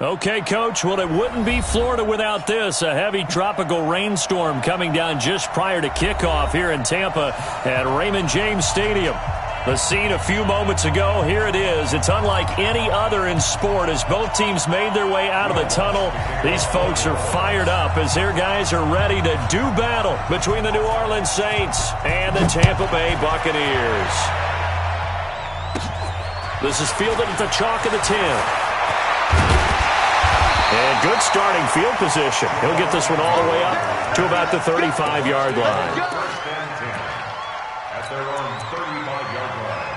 Okay, Coach, well, it wouldn't be Florida without this. A heavy tropical rainstorm coming down just prior to kickoff here in Tampa at Raymond James Stadium. The scene a few moments ago, here it is. It's unlike any other in sport as both teams made their way out of the tunnel. These folks are fired up as their guys are ready to do battle between the New Orleans Saints and the Tampa Bay Buccaneers. This is fielded at the chalk of the 10. And good starting field position. He'll get this one all the way up to about the 35-yard line. At their own 35-yard line.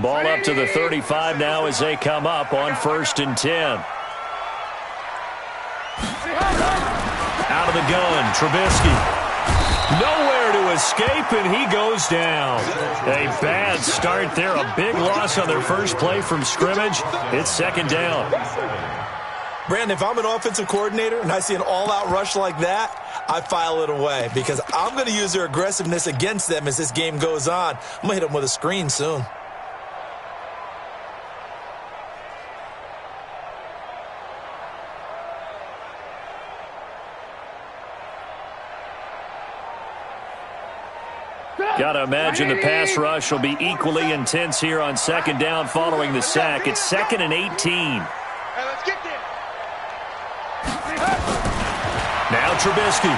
Ball up to the 35 now as they come up on 1st and 10. Out of the gun, Trubisky. Nowhere to escape, and he goes down. A bad start there, a big loss on their first play from scrimmage. It's 2nd down. Brandon, if I'm an offensive coordinator and I see an all-out rush like that, I file it away because I'm going to use their aggressiveness against them as this game goes on. I'm going to hit them with a screen soon. Got to imagine the pass rush will be equally intense here on 2nd down following the sack. It's 2nd and 18. Hey, let's get there. Now Trubisky.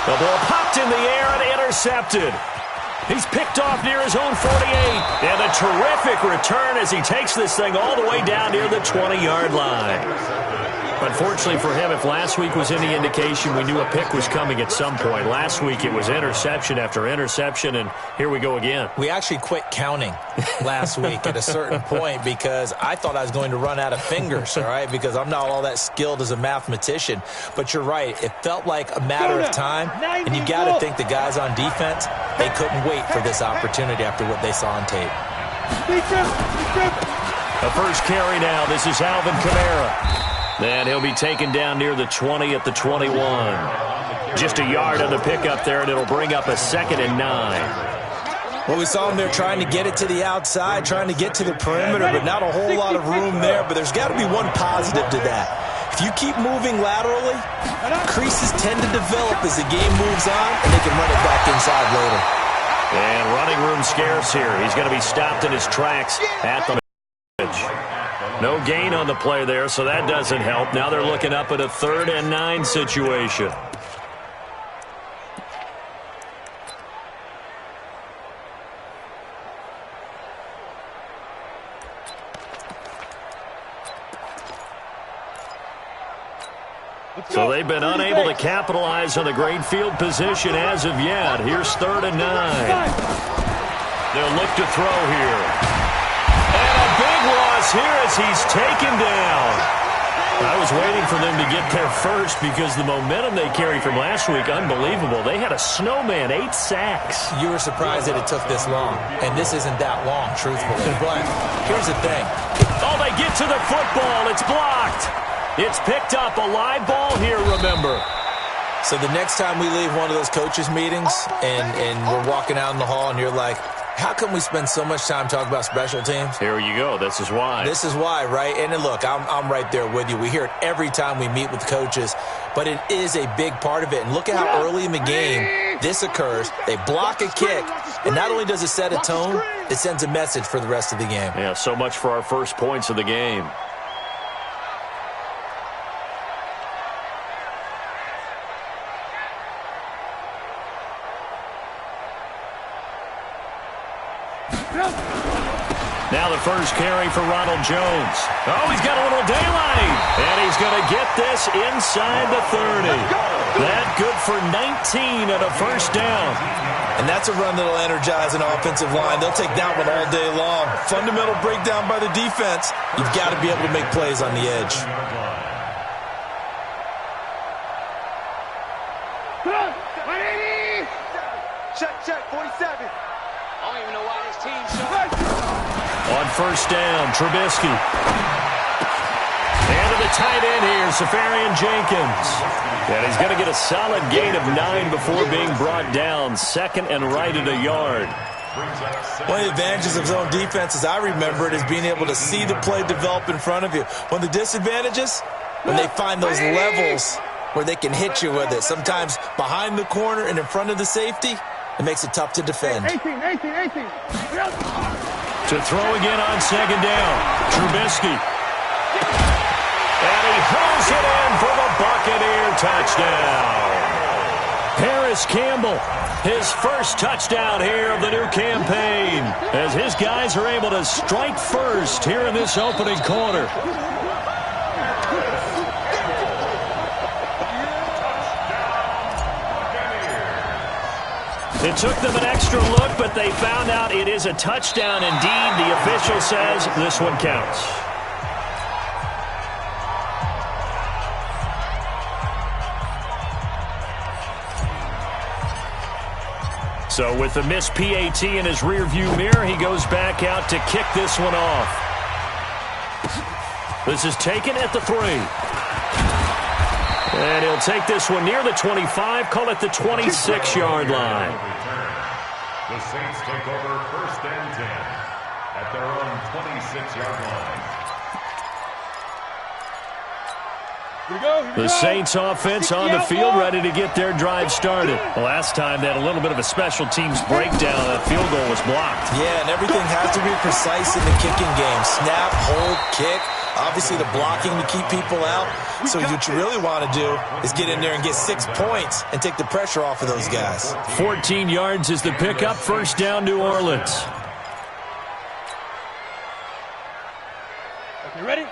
The ball popped in the air and intercepted. He's picked off near his own 48. And a terrific return as he takes this thing all the way down near the 20-yard line. Unfortunately for him, if last week was any indication, we knew a pick was coming at some point. Last week it was interception after interception, and here we go again. We actually quit counting last week at a certain point because I thought I was going to run out of fingers, all right, because I'm not all that skilled as a mathematician. But you're right. It felt like a matter of time, and you got to think the guys on defense, they couldn't wait for this opportunity after what they saw on tape. The first carry now. This is Alvin Kamara. And he'll be taken down near the 20 at the 21. Just a yard on the pickup there, and it'll bring up a 2nd and 9. Well, we saw him there trying to get it to the outside, trying to get to the perimeter, but not a whole lot of room there. But there's got to be one positive to that. If you keep moving laterally, creases tend to develop as the game moves on, and they can run it back inside later. And running room scarce here. He's going to be stopped in his tracks at the edge. No gain on the play there, so that doesn't help. Now they're looking up at a 3rd and 9 situation. So they've been unable to capitalize on the great field position as of yet. Here's 3rd and 9. They'll look to throw here. Big loss here as he's taken down. I was waiting for them to get there first because the momentum they carried from last week, unbelievable. They had a snowman, 8 sacks. You were surprised that it took this long, and this isn't that long, truthfully. But here's the thing. Oh, they get to the football. It's blocked. It's picked up. A live ball here, remember. So the next time we leave one of those coaches' meetings and we're walking out in the hall and you're like, how come we spend so much time talking about special teams? Here you go. This is why. This is why, right? And look, I'm right there with you. We hear it every time we meet with coaches, but it is a big part of it. And look at how early in the game this occurs. They block a kick, and not only does it set a tone, it sends a message for the rest of the game. Yeah, so much for our first points of the game. Now the first carry for Ronald Jones. Oh, he's got a little daylight. And he's going to get this inside the 30. That good for 19 at a first down. And that's a run that'll energize an offensive line. They'll take that one all day long. Fundamental breakdown by the defense. You've got to be able to make plays on the edge. Check, 47. I don't even know why this team's so... On first down, Trubisky. And to the tight end here, Safarian Jenkins. And he's going to get a solid gain of 9 before being brought down. Second and right at a yard. One of the advantages of zone defense, as I remember it, is being able to see the play develop in front of you. One of the disadvantages, when they find those levels where they can hit you with it. Sometimes behind the corner and in front of the safety, it makes it tough to defend. 18. To throw again on second down, Trubisky. And he hauls it in for the Buccaneer touchdown. Paris Campbell, his first touchdown here of the new campaign, as his guys are able to strike first here in this opening quarter. It took them an extra look, but they found out it is a touchdown indeed. The official says this one counts. So with the missed PAT in his rearview mirror, he goes back out to kick this one off. This is taken at the 3. And he'll take this one near the 25, call it the 26-yard line. The Saints take over first and 10 at their own 26-yard line. The Saints offense on the field, ready to get their drive started. The last time they had a little bit of a special teams breakdown, that field goal was blocked. Yeah, and everything has to be precise in the kicking game. Snap, hold, kick. Obviously the blocking to keep people out. So what you really want to do is get in there and get 6 points and take the pressure off of those guys. 14 yards is the pickup. First down, New Orleans. Okay, ready?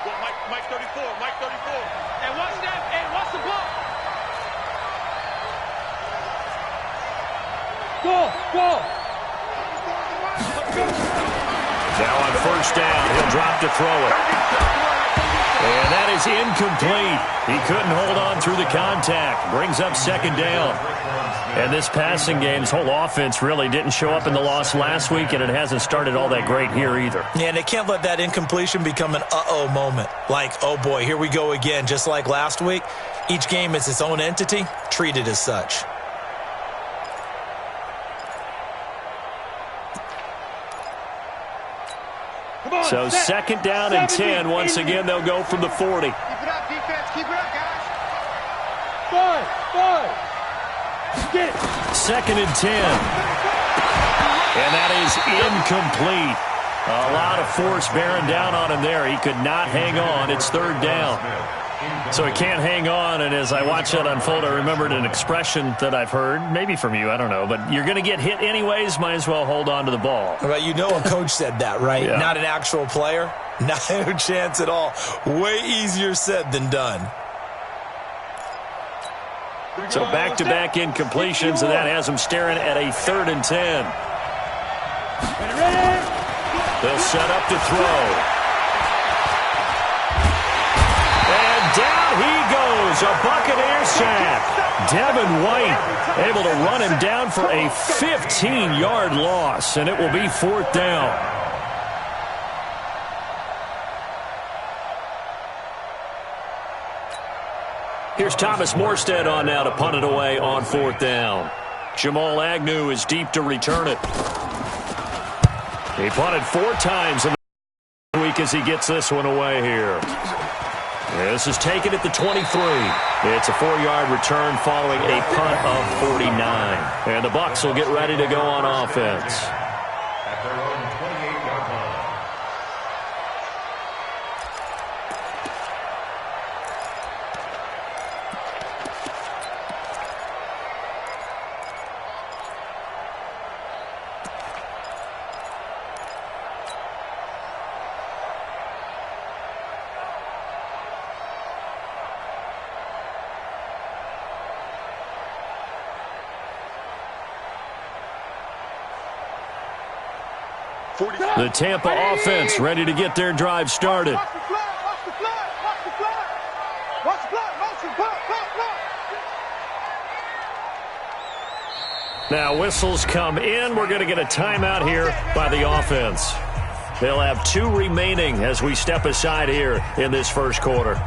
Well, Mike 34. And watch that, and watch the block. Go. Now on first down, he'll drop to throw it. And that is incomplete. He couldn't hold on through the contact. Brings up second down. And this passing game's whole offense really didn't show up in the loss last week, and it hasn't started all that great here either. Yeah, and they can't let that incompletion become an uh-oh moment. Like, oh boy, here we go again, just like last week. Each game is its own entity, treated as such. So second down and 10. Once again, they'll go from the 40. Keep it up, defense. Keep it up, guys. 5. Get it. Second and 10. And that is incomplete. A lot of force bearing down on him there. He could not hang on. It's third down. So he can't hang on, and as I watch that unfold, I remembered an expression that I've heard, maybe from you, I don't know, but you're going to get hit anyways, might as well hold on to the ball. Right, you know a coach said that, right? Yeah. Not an actual player. No chance at all. Way easier said than done. So back-to-back incompletions, and that has him staring at a third and 10. They'll set up to throw. Down he goes, a Buccaneer sack. Devin White able to run him down for a 15-yard loss, and it will be fourth down. Here's Thomas Morstead on now to punt it away on fourth down. Jamal Agnew is deep to return it. He punted 4 times in the week as he gets this one away here. This is taken at the 23. It's a 4-yard return following a punt of 49. And the Bucs will get ready to go on offense. At their own 28-yard line. The Tampa offense ready to get their drive started. Watch the flag. Watch the flag. Watch the flag. Watch the flag. Motion. Block. Now whistles come in. We're going to get a timeout here by the offense. They'll have 2 remaining as we step aside here in this first quarter.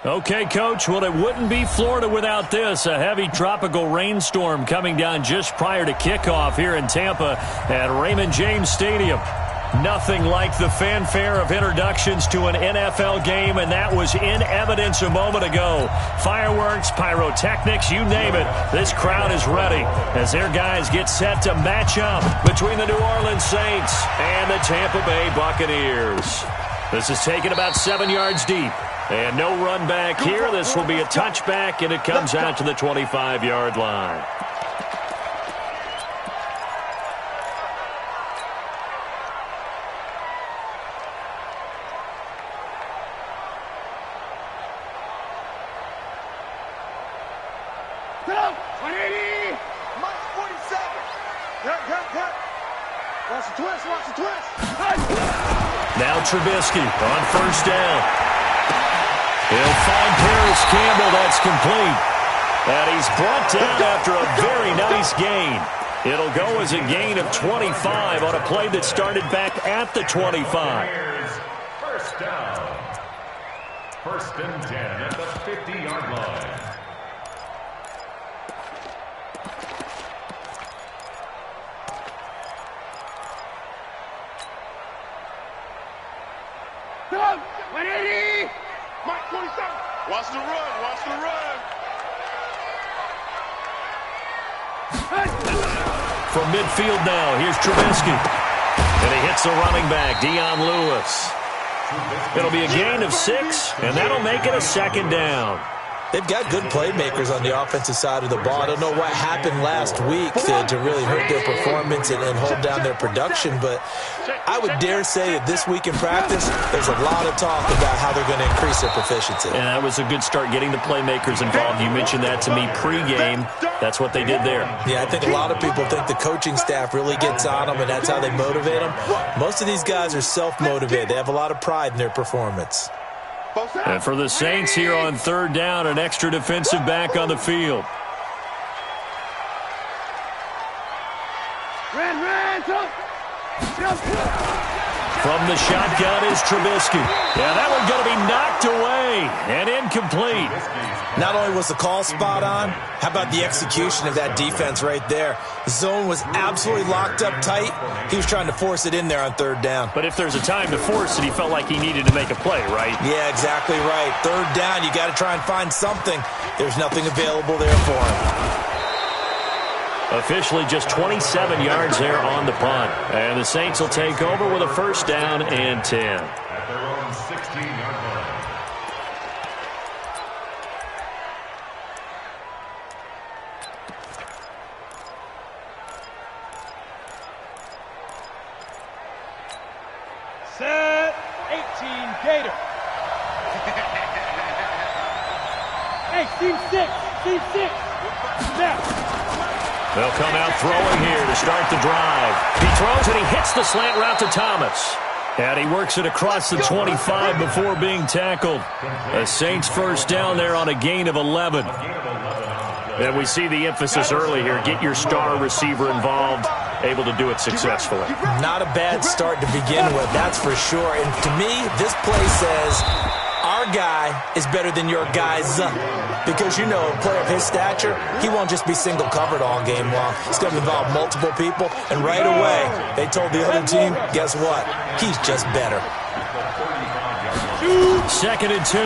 Okay, Coach, well, it wouldn't be Florida without this. A heavy tropical rainstorm coming down just prior to kickoff here in Tampa at Raymond James Stadium. Nothing like the fanfare of introductions to an NFL game, and that was in evidence a moment ago. Fireworks, pyrotechnics, you name it. This crowd is ready as their guys get set to match up between the New Orleans Saints and the Tampa Bay Buccaneers. This is taken about 7 yards deep. And no run back here. This will be a touchback, and it comes out to the 25-yard line. Cut! 180! Mike 47! Cut! Watch the twist! Now Trubisky on first down. He'll find Paris Campbell. That's complete. And he's brought down after a very nice gain. It'll go as a gain of 25 on a play that started back at the 25. First down. First and 10 at the 50-yard line. Come! 180! Mike 27! Watch the run! From midfield now, here's Trubisky. And he hits the running back, Dion Lewis. It'll be a gain of 6, and that'll make it a second down. They've got good playmakers on the offensive side of the ball. I don't know what happened last week to really hurt their performance and hold down their production, but I would dare say that this week in practice, there's a lot of talk about how they're going to increase their proficiency. And that was a good start, getting the playmakers involved. You mentioned that to me pregame. That's what they did there. Yeah, I think a lot of people think the coaching staff really gets on them, and that's how they motivate them. Most of these guys are self-motivated. They have a lot of pride in their performance. And for the Saints here on third down, an extra defensive back on the field. From the shotgun is Trubisky. Yeah, that one going to be knocked away and incomplete. Not only was the call spot on, how about the execution of that defense right there? The zone was absolutely locked up tight. He was trying to force it in there on third down. But if there's a time to force it, he felt like he needed to make a play, right? Yeah, exactly right. Third down, you got to try and find something. There's nothing available there for him. Officially just 27 yards there on the punt. And the Saints will take over with a first down and 10. At their own 16-yard line. Set 18 Gator. Hey, team 6. Now. They'll come out throwing here to start the drive. He throws and he hits the slant route to Thomas. And he works it across the 25 before being tackled. The Saints first down there on a gain of 11. And we see the emphasis early here. Get your star receiver involved. Able to do it successfully. Not a bad start to begin with, that's for sure. And to me, this play says our guy is better than your guys. Because, you know, a player of his stature, he won't just be single covered all game long. It's going to involve multiple people. And right away, they told the other team, guess what? He's just better. 2nd and 2.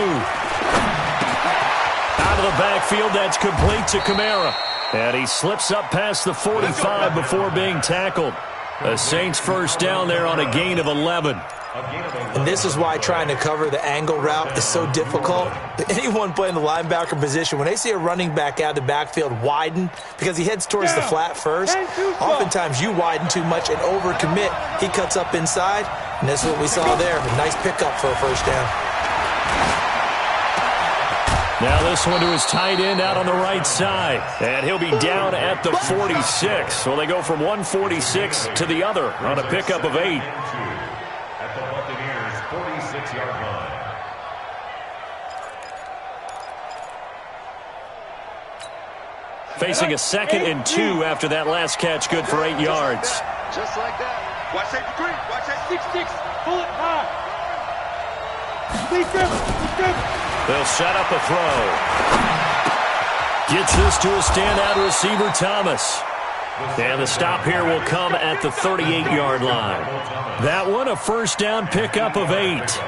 Out of the backfield, that's complete to Kamara. And he slips up past the 45 before being tackled. The Saints first down there on a gain of 11. And this is why trying to cover the angle route is so difficult. Anyone playing the linebacker position, when they see a running back out of the backfield widen, because he heads towards the flat first, oftentimes you widen too much and overcommit. He cuts up inside, and that's what we saw there. A nice pickup for a first down. Now this one to his tight end out on the right side. And he'll be down at the 46. So they go from 146 to the other on a pickup of 8. At the Buccaneers' 46-yard line. Facing a 2nd and 2 after that last catch, good for 8 yards. Just like that. Watch safety 3. Watch that 6-6. Pull it high. Lead grip. They'll set up a throw. Gets this to a standout receiver, Thomas. And the stop here will come at the 38-yard line. That one, a first down pickup of 8.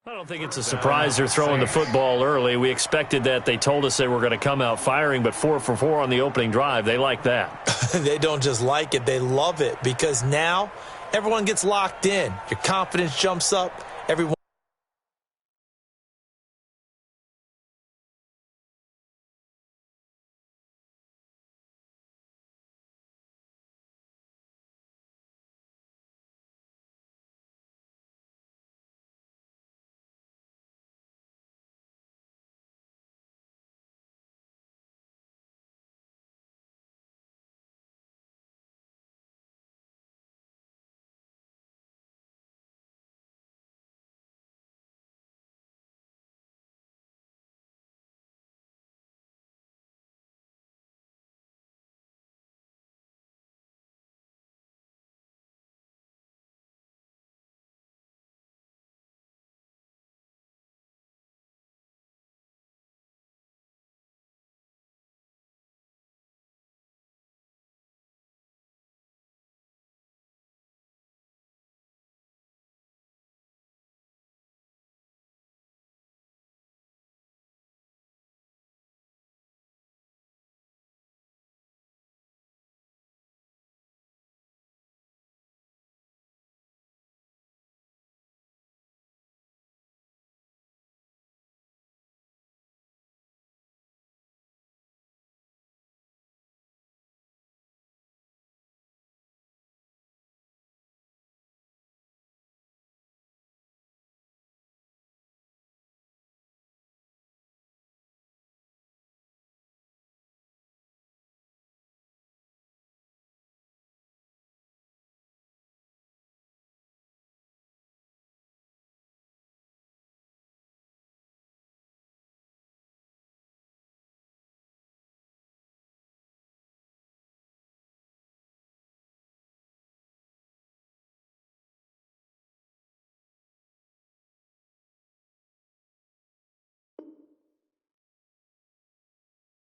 I don't think it's a surprise they're throwing the football early. We expected that. They told us they were going to come out firing, but 4 for 4 on the opening drive. They like that. They don't just like it. They love it because now everyone gets locked in. Your confidence jumps up. Everyone.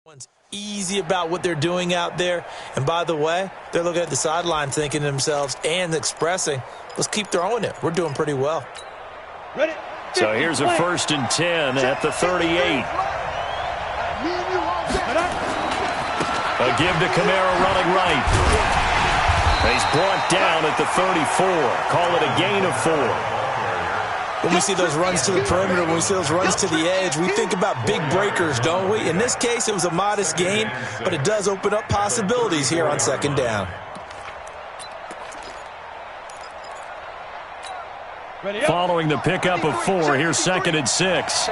One's easy about what they're doing out there. And by the way, they're looking at the sideline thinking to themselves and expressing, let's keep throwing it. We're doing pretty well. Ready? So here's a 1st and 10 at the 38. A give to Kamara running right. He's brought down at the 34. Call it a gain of 4. When we see those runs to the perimeter, when we see those runs to the edge, we think about big breakers, don't we? In this case, it was a modest gain, but it does open up possibilities here on 2nd down. Following the pickup of 4, here's 2nd and 6.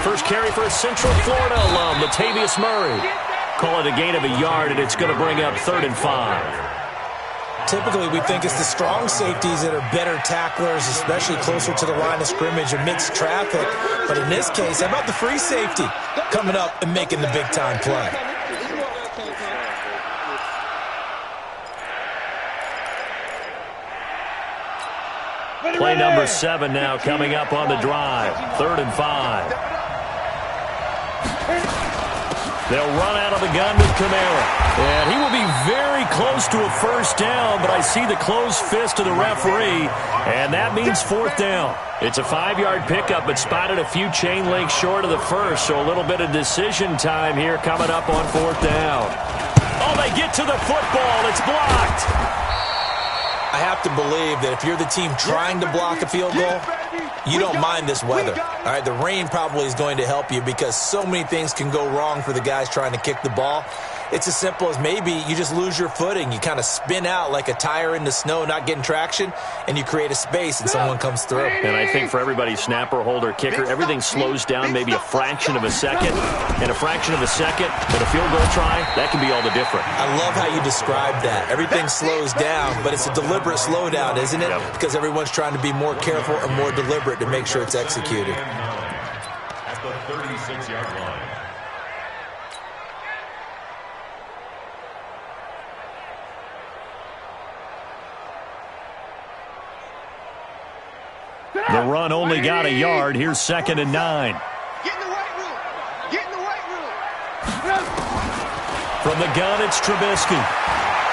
First carry for a Central Florida alum, Latavius Murray. Call it a gain of a yard, and it's going to bring up 3rd and 5. Typically, we think it's the strong safeties that are better tacklers, especially closer to the line of scrimmage amidst traffic. But in this case, how about the free safety coming up and making the big-time play? Play number 7 now coming up on the drive. 3rd and 5. They'll run out of the gun with Kamara. And he will be very close to a first down, but I see the closed fist of the referee, and that means 4th down. It's a 5-yard pickup, but spotted a few chain links short of the first, so a little bit of decision time here coming up on 4th down. Oh, they get to the football. It's blocked. I have to believe that if you're the team trying to block a field goal, You don't mind this weather. All right, the rain probably is going to help you because so many things can go wrong for the guys trying to kick the ball. It's as simple as maybe you just lose your footing. You kind of spin out like a tire in the snow, not getting traction, and you create a space and someone comes through. And I think for everybody, snapper, holder, kicker, everything slows down maybe a fraction of a second. And a fraction of a second, but a field goal try, that can be all the different. I love how you describe that. Everything slows down, but it's a deliberate slowdown, isn't it? Yep. Because everyone's trying to be more careful and more deliberate to make sure it's executed. At the 36-yard line. The run only got a yard. Here's 2nd and 9. Get in the right room. Get in the right room. From the gun, it's Trubisky.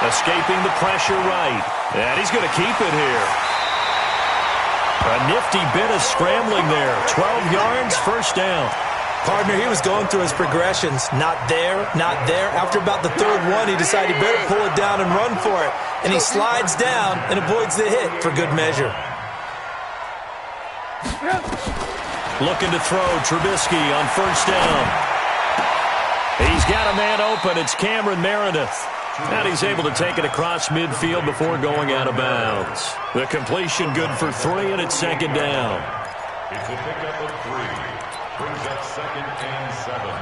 Escaping the pressure right. And he's going to keep it here. A nifty bit of scrambling there. 12 yards, first down. Partner, he was going through his progressions. Not there, not there. After about the third one, he decided he better pull it down and run for it. And he slides down and avoids the hit for good measure. Looking to throw, Trubisky on first down. He's got a man open. It's Cameron Meredith. And he's able to take it across midfield before going out of bounds. The completion good for 3, and it's 2nd down. It's a pickup of 3. Brings up 2nd and 7.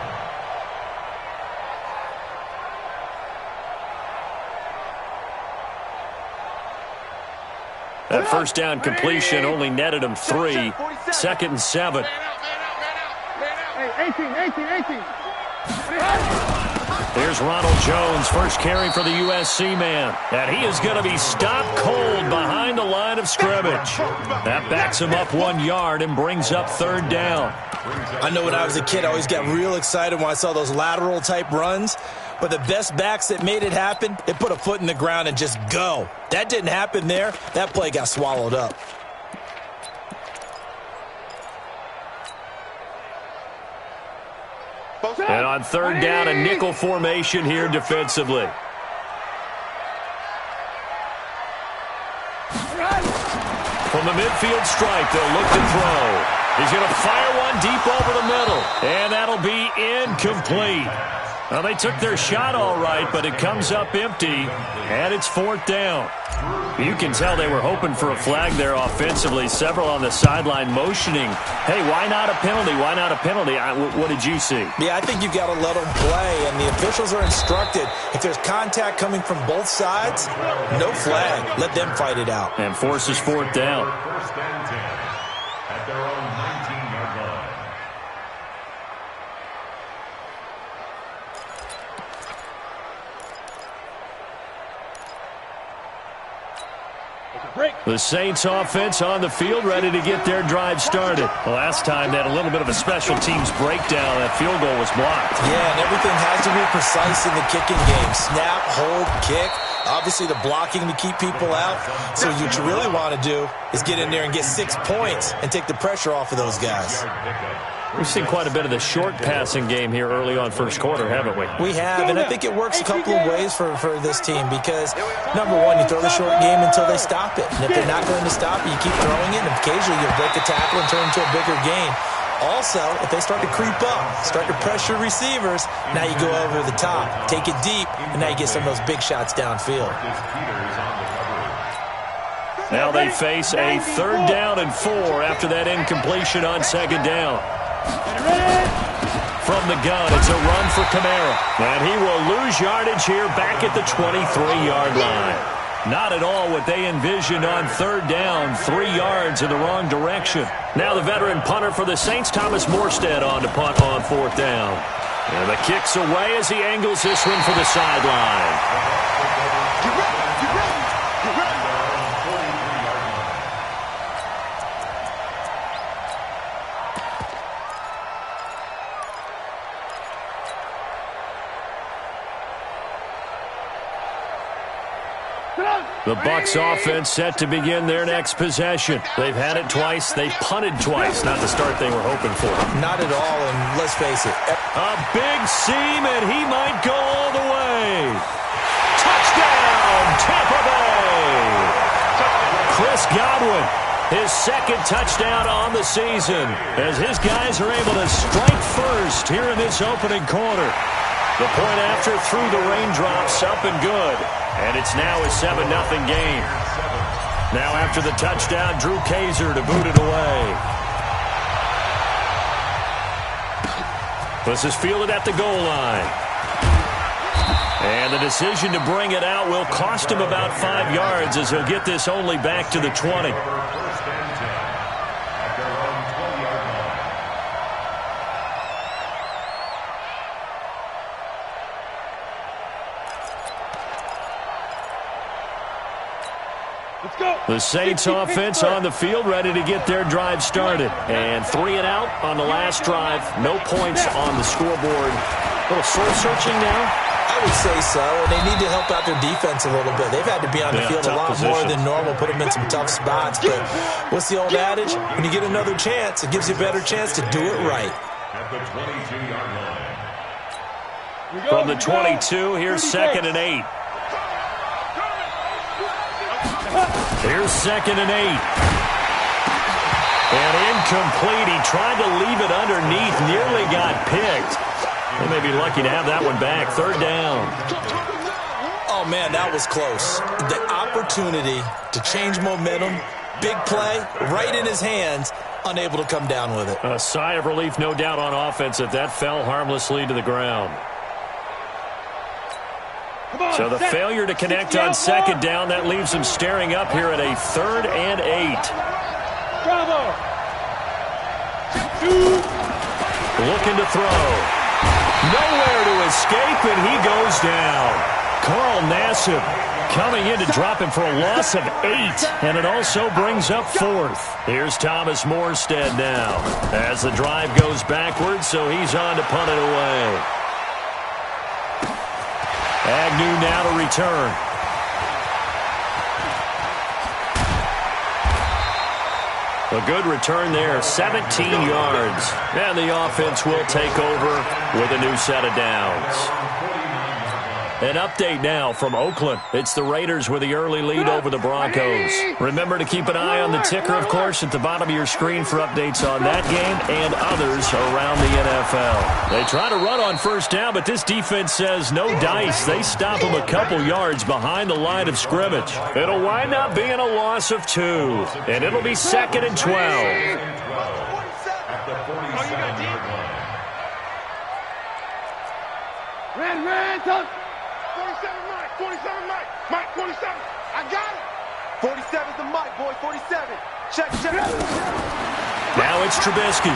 That first down completion only netted him 3. 2nd and 7. Hey, 18. Here's Ronald Jones, first carry for the USC man. And he is going to be stopped cold behind the line of scrimmage. That backs him up 1 yard and brings up 3rd down. I know when I was a kid, I always got real excited when I saw those lateral-type runs. But the best backs that made it happen, they put a foot in the ground and just go. That didn't happen there. That play got swallowed up. And on 3rd down, a nickel formation here defensively. From the midfield stripe, they'll look to throw. He's going to fire one deep over the middle. And that'll be incomplete. Well, they took their shot all right, but it comes up empty, and it's 4th down. You can tell they were hoping for a flag there offensively. Several on the sideline motioning, hey, why not a penalty? Why not a penalty? What did you see? Yeah, I think you've got to let them play, and the officials are instructed. If there's contact coming from both sides, no flag. Let them fight it out. And forces 4th down. 1st and 10 at their own 19-yard line. The Saints offense on the field, ready to get their drive started. Last time they had a little bit of a special teams breakdown. That field goal was blocked. Yeah, and everything has to be precise in the kicking game. Snap, hold, kick. Obviously, the blocking to keep people out. So what you really want to do is get in there and get 6 points and take the pressure off of those guys. We've seen quite a bit of the short passing game here early on first quarter, haven't we? We have, and I think it works a couple of ways for this team because, number one, you throw the short game until they stop it. And if they're not going to stop it, you keep throwing it, and occasionally you'll break a tackle and turn into a bigger gain. Also, if they start to creep up, start to pressure receivers, now you go over the top, take it deep, and now you get some of those big shots downfield. Now they face a 3rd down and 4 after that incompletion on 2nd down. From the gun, it's a run for Kamara. And he will lose yardage here back at the 23-yard line. Not at all what they envisioned on 3rd down, 3 yards in the wrong direction. Now the veteran punter for the Saints, Thomas Morstead, on to punt on 4th down. And the kick's away as he angles this one for the sideline. The Bucs offense set to begin their next possession. They've had it twice. They've punted twice. Not the start they were hoping for. Not at all, and let's face it. A big seam, and he might go all the way. Touchdown, Tampa Bay! Chris Godwin. his second touchdown on the season, as his guys are able to strike first here in this opening quarter. The point after through the raindrops, up and good. And it's now a 7-0 game. Now after the touchdown, Drew Kaiser to boot it away. This is fielded at the goal line. And the decision to bring it out will cost him about 5 yards, as he'll get this only back to the 20. The Saints offense on the field, ready to get their drive started. And 3 and out on the last drive. No points on the scoreboard. A little soul-searching now. I would say so, and they need to help out their defense a little bit. They've had to be on the field a lot more than normal, put them in some tough spots. But what's the old adage? When you get another chance, it gives you a better chance to do it right. At the 22-yard line. From the 22, here's 2nd and 8. Here's 2nd and 8. And incomplete. He tried to leave it underneath, nearly got picked. They may be lucky to have that one back. 3rd down. Oh, man, that was close. The opportunity to change momentum, big play, right in his hands, unable to come down with it. A sigh of relief, no doubt, on offense that fell harmlessly to the ground. So the failure to connect on 2nd down, that leaves him staring up here at a 3rd and 8. Bravo. Looking to throw. Nowhere to escape, and he goes down. Carl Nassib coming in to drop him for a loss of 8, and it also brings up 4th. Here's Thomas Morstead now as the drive goes backwards, so he's on to punt it away. Agnew now to return. A good return there, 17 yards. And the offense will take over with a new set of downs. An update now from Oakland. It's the Raiders with the early lead over the Broncos. Remember to keep an eye on the ticker, of course, at the bottom of your screen for updates on that game and others around the NFL. They try to run on 1st down, but this defense says no dice. They stop them a couple yards behind the line of scrimmage. It'll wind up being a loss of 2, and it'll be 2nd and 12. At the 47-yard line. Ran, 47 Mike, 47 Mike, Mike 47. I got it. 47's the Mike, boy, 47. Check. Now it's Trubisky.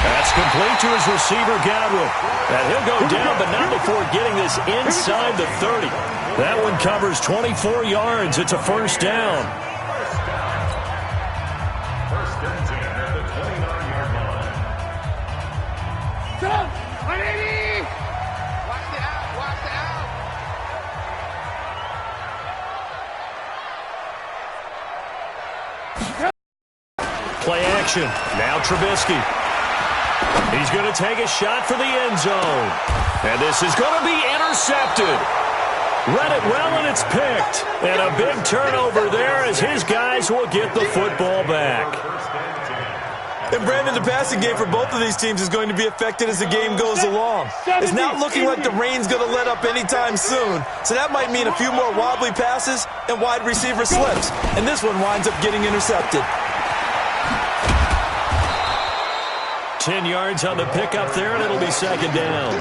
That's complete to his receiver, Godwin. And he'll go down, but not before getting this inside the 30. That one covers 24 yards. It's a 1st down. First and 10 at the 29-yard line. Stop! 180! Watch the out! Play action. Now Trubisky. He's going to take a shot for the end zone. And this is going to be intercepted. Read it well, and it's picked. And a big turnover there as his guys will get the football back. And, Brandon, the passing game for both of these teams is going to be affected as the game goes along. It's not looking like the rain's going to let up anytime soon. So that might mean a few more wobbly passes and wide receiver slips. And this one winds up getting intercepted. 10 yards on the pickup there, and it'll be 2nd down.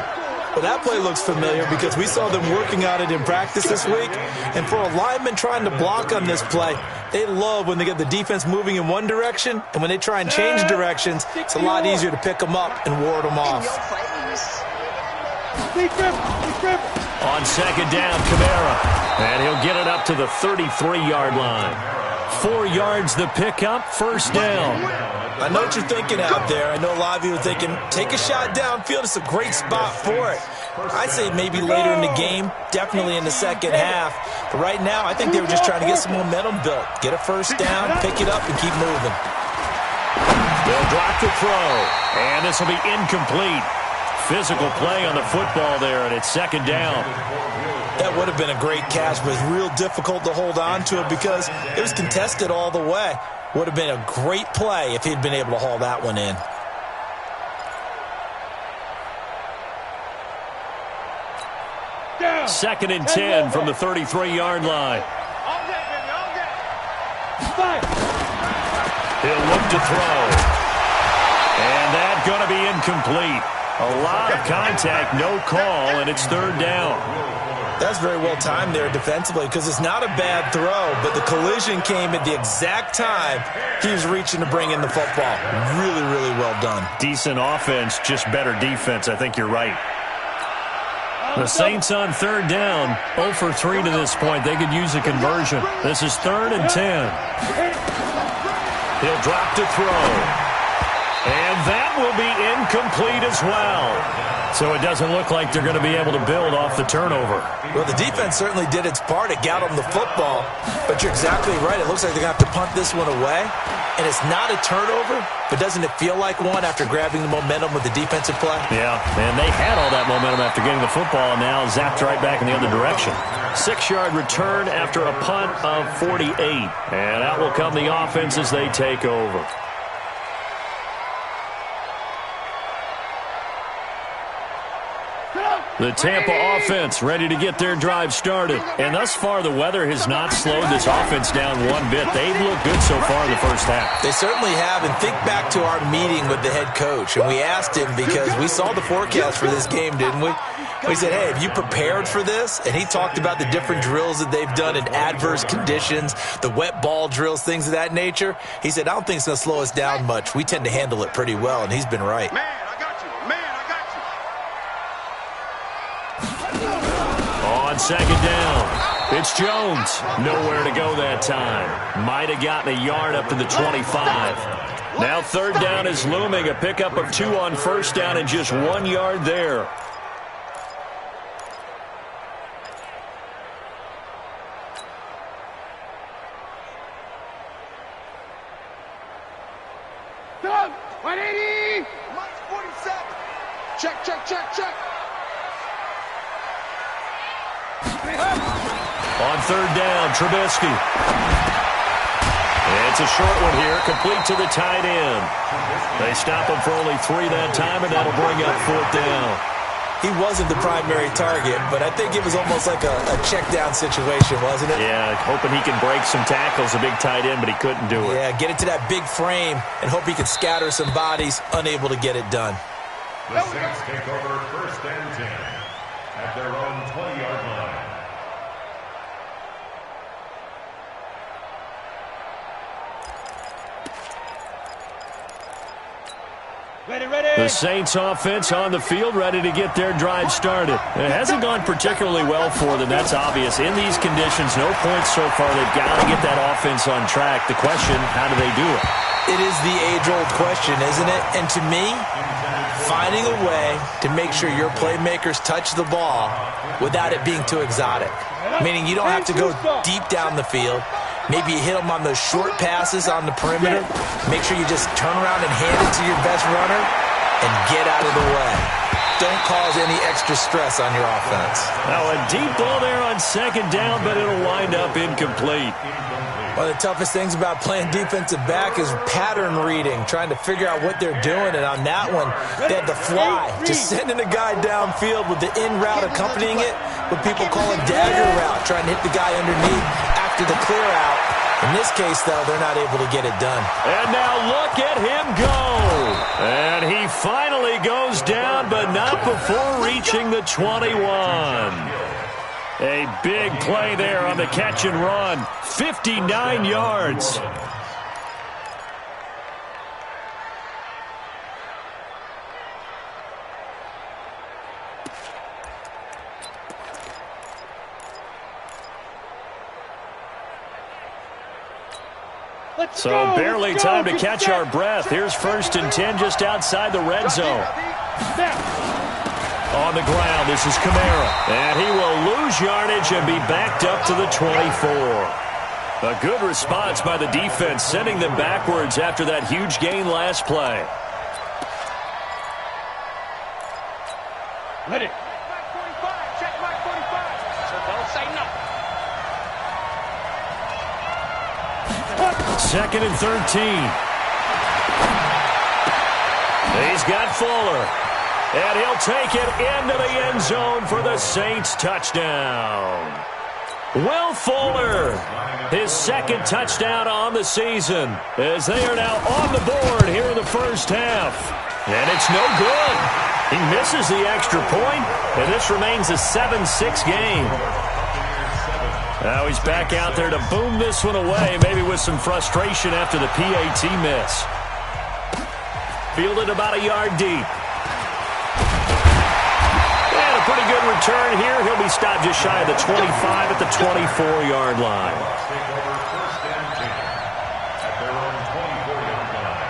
Well, that play looks familiar because we saw them working on it in practice this week. And for a lineman trying to block on this play, they love when they get the defense moving in one direction. And when they try and change directions, it's a lot easier to pick them up and ward them off. On 2nd down, Kamara. And he'll get it up to the 33-yard line. 4 yards the pickup, 1st down. I know what you're thinking out there. I know a lot of you are thinking, take a shot downfield. It's a great spot for it. I'd say maybe later in the game, definitely in the second half. But right now, I think they were just trying to get some momentum built. Get a 1st down, pick it up, and keep moving. They'll drop the throw. And this will be incomplete. physical play on the football there, and it's second down. That would have been a great catch, but it's real difficult to hold on to it because it was contested all the way. Would have been a great play if he'd been able to haul that one in. Second and 10 from the 33-yard line. He'll look to throw. And that's going to be incomplete. A lot of contact, no call, and it's third down. That's very well timed there defensively because it's not a bad throw, but the collision came at the exact time he was reaching to bring in the football. Really, really well done. Decent offense, just better defense. I think you're right. The Saints on third down, 0 for 3 to this point. They could use a conversion. This is third and 10. He'll drop to throw. And that will be incomplete as well. So it doesn't look like they're going to be able to build off the turnover. Well, the defense certainly did its part. It got them the football. But you're exactly right. It looks like they're going to have to punt this one away. And it's not a turnover, but doesn't it feel like one after grabbing the momentum with the defensive play? Yeah, and they had all that momentum after getting the football, and now zapped right back in the other direction. 6-yard return after a punt of 48. And out will come the offense as they take over. The Tampa offense ready to get their drive started. And thus far, the weather has not slowed this offense down one bit. They've looked good so far in the first half. They certainly have. And think back to our meeting with the head coach. And we asked him because we saw the forecast for this game, didn't we? We said, hey, have you prepared for this? And he talked about the different drills that they've done in adverse conditions, the wet ball drills, things of that nature. He said, I don't think it's going to slow us down much. We tend to handle it pretty well, and he's been right. Man, I got you. Man, I got you. On second down, it's Jones. Nowhere to go that time. Might have gotten a yard up to the 25. Now third down is looming. A pickup of 2 on first down and just 1 yard there. Doug, 180. Mike 47. Check, check, check, check. On third down, Trubisky. It's a short one here, complete to the tight end. They stop him for only 3 that time, and that'll bring up fourth down. He wasn't the primary target, but I think it was almost like a check down situation, wasn't it? Yeah, hoping he can break some tackles, a big tight end, but he couldn't do it. Yeah, get it to that big frame and hope he can scatter some bodies, unable to get it done. The Saints take over first and 10 at their own 20-yard line. The Saints offense on the field ready to get their drive started. It hasn't gone particularly well for them. That's obvious. In these conditions, no points so far. They've got to get that offense on track. The question, how do they do it? It is the age-old question, isn't it? And to me, finding a way to make sure your playmakers touch the ball without it being too exotic. Meaning you don't have to go deep down the field. Maybe you hit them on those short passes on the perimeter. Make sure you just turn around and hand it to your best runner and get out of the way. Don't cause any extra stress on your offense. Now a deep ball there on second down, but it'll wind up incomplete. One of the toughest things about playing defensive back is pattern reading, trying to figure out what they're doing. And on that one, they had the fly, just sending a guy downfield with the in route accompanying it, what people call a dagger route, trying to hit the guy underneath after the clear out. In this case, though, they're not able to get it done. And now look at him go. And he finally goes down, but not before reaching the 21. A big play there on the catch and run. 59 yards. So barely time to catch our breath. Here's first and 10 just outside the red zone. On the ground, this is Kamara. And he will lose yardage and be backed up to the 24. A good response by the defense, sending them backwards after that huge gain last play. Ready. Mike 45. Check Mike 45. So don't say no. Second and 13. He's got Fuller. And he'll take it into the end zone for the Saints touchdown. Will Fuller, his second touchdown on the season, as they are now on the board here in the first half. And it's no good. He misses the extra point, and this remains a 7-6 game. Now he's back out there to boom this one away, maybe with some frustration after the PAT miss. Fielded about a yard deep. And a pretty good return here. He'll be stopped just shy of the 25 at the 24-yard line. Take over first and 10 at their own 24-yard line.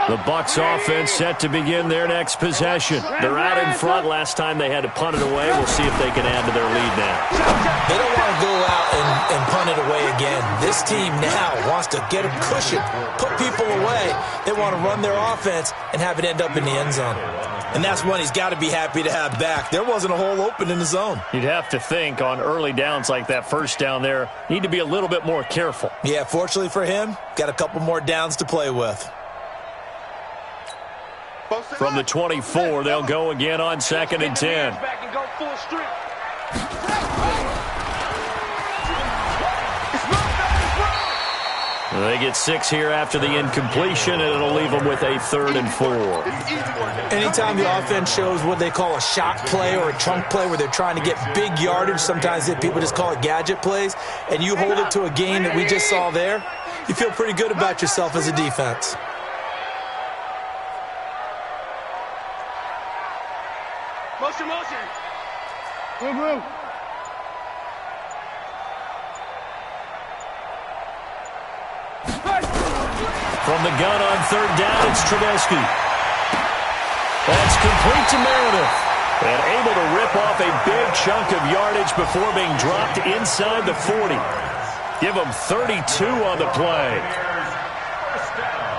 The Bucs offense set to begin their next possession. They're out in front. Last time they had to punt it away. We'll see if they can add to their lead now. They don't want to go out and punt it away again. This team now wants to get a cushion, put people away. They want to run their offense and have it end up in the end zone. And that's one he's got to be happy to have back. There wasn't a hole open in the zone. You'd have to think on early downs like that first down there, need to be a little bit more careful. Yeah, fortunately for him, got a couple more downs to play with. From the 24, they'll go again on second and 10. They get 6 here after the incompletion, and it'll leave them with a 3rd and 4. Anytime the offense shows what they call a shot play or a chunk play where they're trying to get big yardage, sometimes people just call it gadget plays, and you hold it to a game that we just saw there, you feel pretty good about yourself as a defense. Motion. Move. From the gun on 3rd down, it's Trubisky. That's complete to Meredith. And able to rip off a big chunk of yardage before being dropped inside the 40. Give them 32 on the play. First down.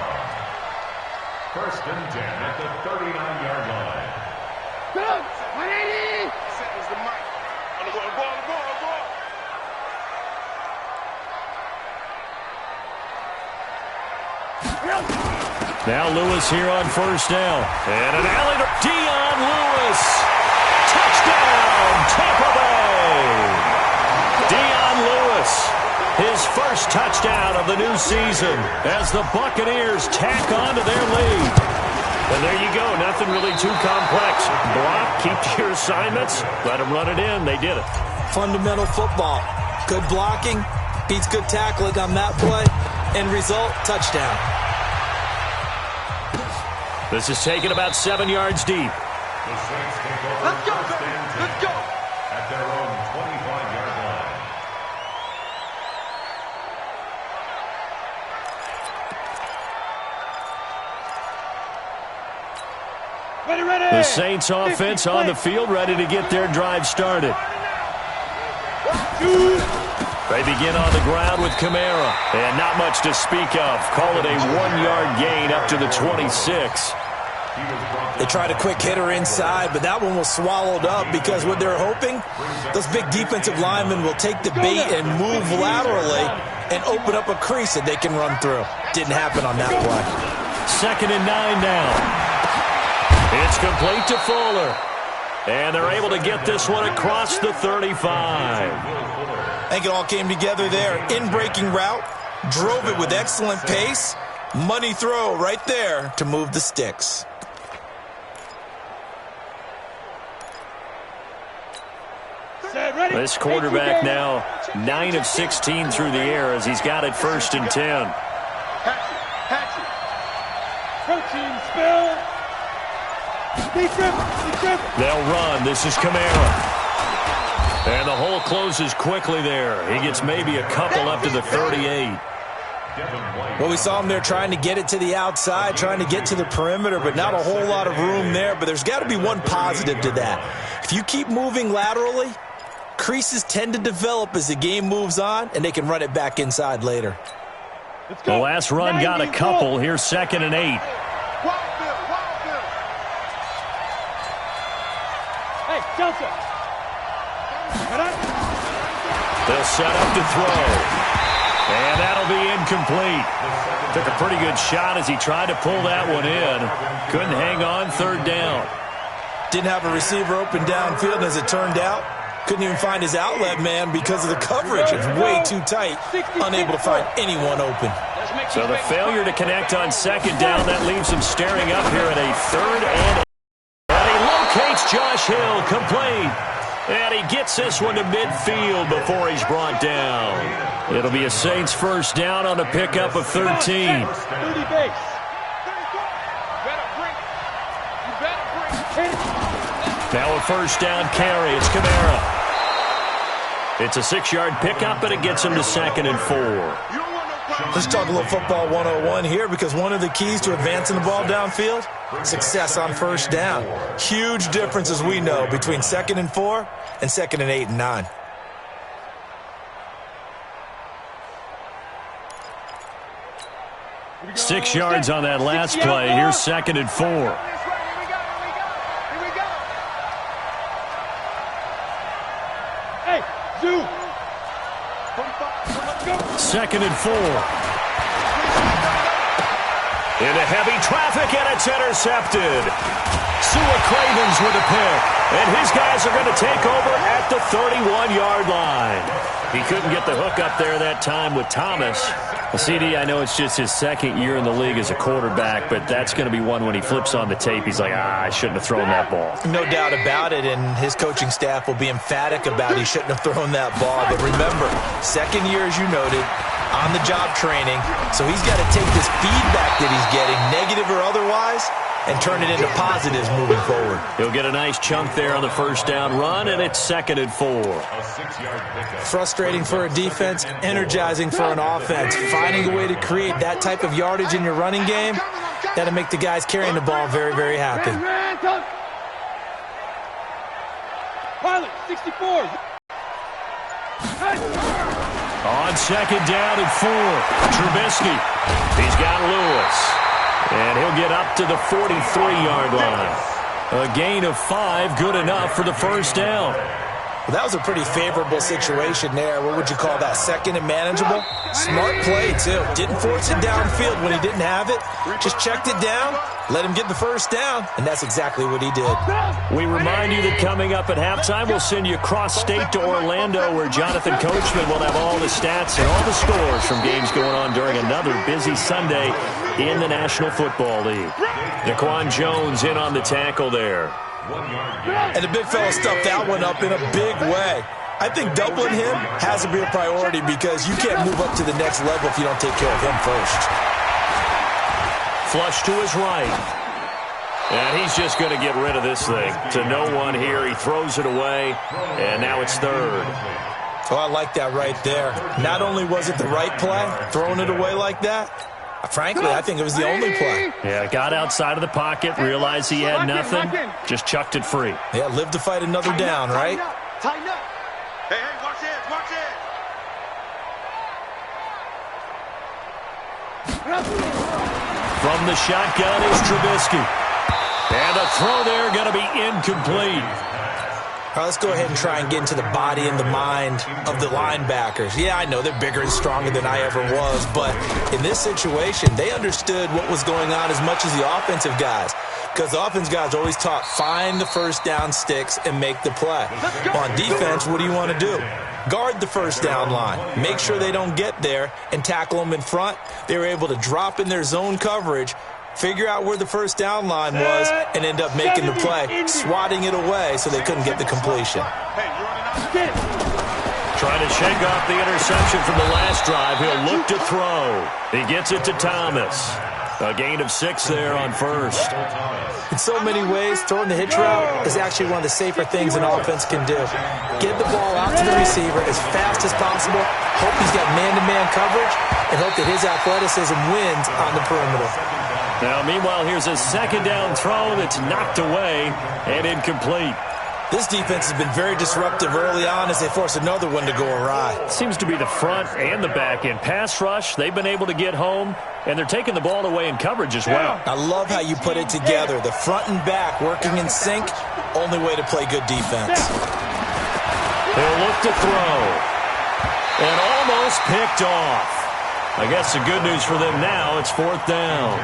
First and 10 at the 39-yard line. Seconds the mic. On the ball. Now Lewis here on first down. And an alley to Dion Lewis. Touchdown, Tampa Bay. Dion Lewis, his first touchdown of the new season as the Buccaneers tack on to their lead. And there you go, nothing really too complex. Block, keep to your assignments, let them run it in. They did it. Fundamental football. Good blocking, beats good tackling on that play. End result, touchdown. This is taken about 7 yards deep. The Saints take over first and 10 at their own 25-yard line. Ready. The Saints offense on the field, ready to get their drive started. They begin on the ground with Kamara, and not much to speak of. Call it a 1-yard gain up to the 26. They tried a quick hitter inside, but that one was swallowed up because what they're hoping, those big defensive linemen will take the bait and move laterally and open up a crease that they can run through. Didn't happen on that play. 2nd and 9 now. It's complete to Fuller. And they're able to get this one across the 35. I think it all came together there. In-breaking route, drove it with excellent pace. Money throw right there to move the sticks. This quarterback now 9 of 16 through the air as he's got it 1st and 10. Hatchet. Protein spill. They'll run. This is Kamara. And the hole closes quickly there. He gets maybe a couple up to the 38. Well, we saw him there trying to get it to the outside, trying to get to the perimeter, but not a whole lot of room there. But there's got to be one positive to that. If you keep moving laterally, creases tend to develop as the game moves on, and they can run it back inside later. The last run got a couple. Here's 2nd and 8. Hey, Joseph. They'll set up to throw. And that'll be incomplete. Took a pretty good shot as he tried to pull that one in. Couldn't hang on, 3rd down. Didn't have a receiver open downfield, and as it turned out, couldn't even find his outlet man because of the coverage. It's way too tight, unable to find anyone open. So the failure to connect on 2nd down, that leaves him staring up here at a 3rd and 8. And he locates Josh Hill, complete. And he gets this one to midfield before he's brought down. It'll be a Saints 1st down on a pickup of 13. Now a 1st down carry. It's Kamara. It's a 6-yard pickup, and it gets him to 2nd and 4. Let's talk a little football 101 here, because one of the keys to advancing the ball downfield, success on 1st down. Huge difference, as we know, between 2nd and 4 and 2nd and 8 and 9. Six yards on that last play. Here's 2nd and 4. Hey, Zoo. 2nd and 4. Into heavy traffic, and it's intercepted. Sua Cravens with a pick, and his guys are going to take over at the 31-yard line. He couldn't get the hook up there that time with Thomas. CD, I know it's just his 2nd year in the league as a quarterback, but that's going to be one when he flips on the tape, he's like, I shouldn't have thrown that ball. No doubt about it, and his coaching staff will be emphatic about he shouldn't have thrown that ball. But remember, 2nd year, as you noted, on-the-job training, so he's got to take this feedback that he's getting, negative or otherwise, and turn it into positives moving forward. He'll get a nice chunk there on the 1st down run, and it's 2nd and 4. Frustrating for a defense, energizing for an offense. Finding a way to create that type of yardage in your running game, that'll make the guys carrying the ball very, very happy. Pilot, 64. On 2nd down and 4, Trubisky. He's got Lewis. And he'll get up to the 43-yard line. A gain of 5, good enough for the 1st down. Well, that was a pretty favorable situation there. What would you call that? 2nd and manageable? Smart play, too. Didn't force it downfield when he didn't have it. Just checked it down, let him get the 1st down, and that's exactly what he did. We remind you that coming up at halftime, we'll send you cross-state to Orlando, where Jonathan Coachman will have all the stats and all the scores from games going on during another busy Sunday in the National Football League. Daquan Jones in on the tackle there. And the big fella stuffed that one up in a big way. I think doubling him has to be a priority, because you can't move up to the next level if you don't take care of him first. Flush to his right. And he's just going to get rid of this thing. To no one here. He throws it away, and now it's 3rd. Oh, I like that right there. Not only was it the right play, throwing it away like that, frankly, I think it was the only play. Yeah, got outside of the pocket, realized he had nothing, just chucked it free. Yeah, live to fight another down, right? Tighten up. Hey, watch this, watch this. From the shotgun is Trubisky. And the throw there going to be incomplete. All right, let's go ahead and try and get into the body and the mind of the linebackers. Yeah, I know they're bigger and stronger than I ever was, but in this situation, they understood what was going on as much as the offensive guys, because the offensive guys are always taught, find the 1st down sticks and make the play. On defense, what do you want to do? Guard the 1st down line. Make sure they don't get there and tackle them in front. They were able to drop in their zone coverage, figure out where the 1st down line was, and end up making the play, swatting it away so they couldn't get the completion. Trying to shake off the interception from the last drive. He'll look to throw. He gets it to Thomas. A gain of 6 there on 1st. In so many ways, throwing the hitch route is actually one of the safer things an offense can do. Get the ball out to the receiver as fast as possible, hope he's got man-to-man coverage, and hope that his athleticism wins on the perimeter. Now, meanwhile, here's a 2nd down throw that's knocked away and incomplete. This defense has been very disruptive early on as they force another one to go awry. Seems to be the front and the back end. Pass rush, they've been able to get home, and they're taking the ball away in coverage as well. I love how you put it together. The front and back working in sync, only way to play good defense. They'll look to throw. And almost picked off. I guess the good news for them now, it's 4th down.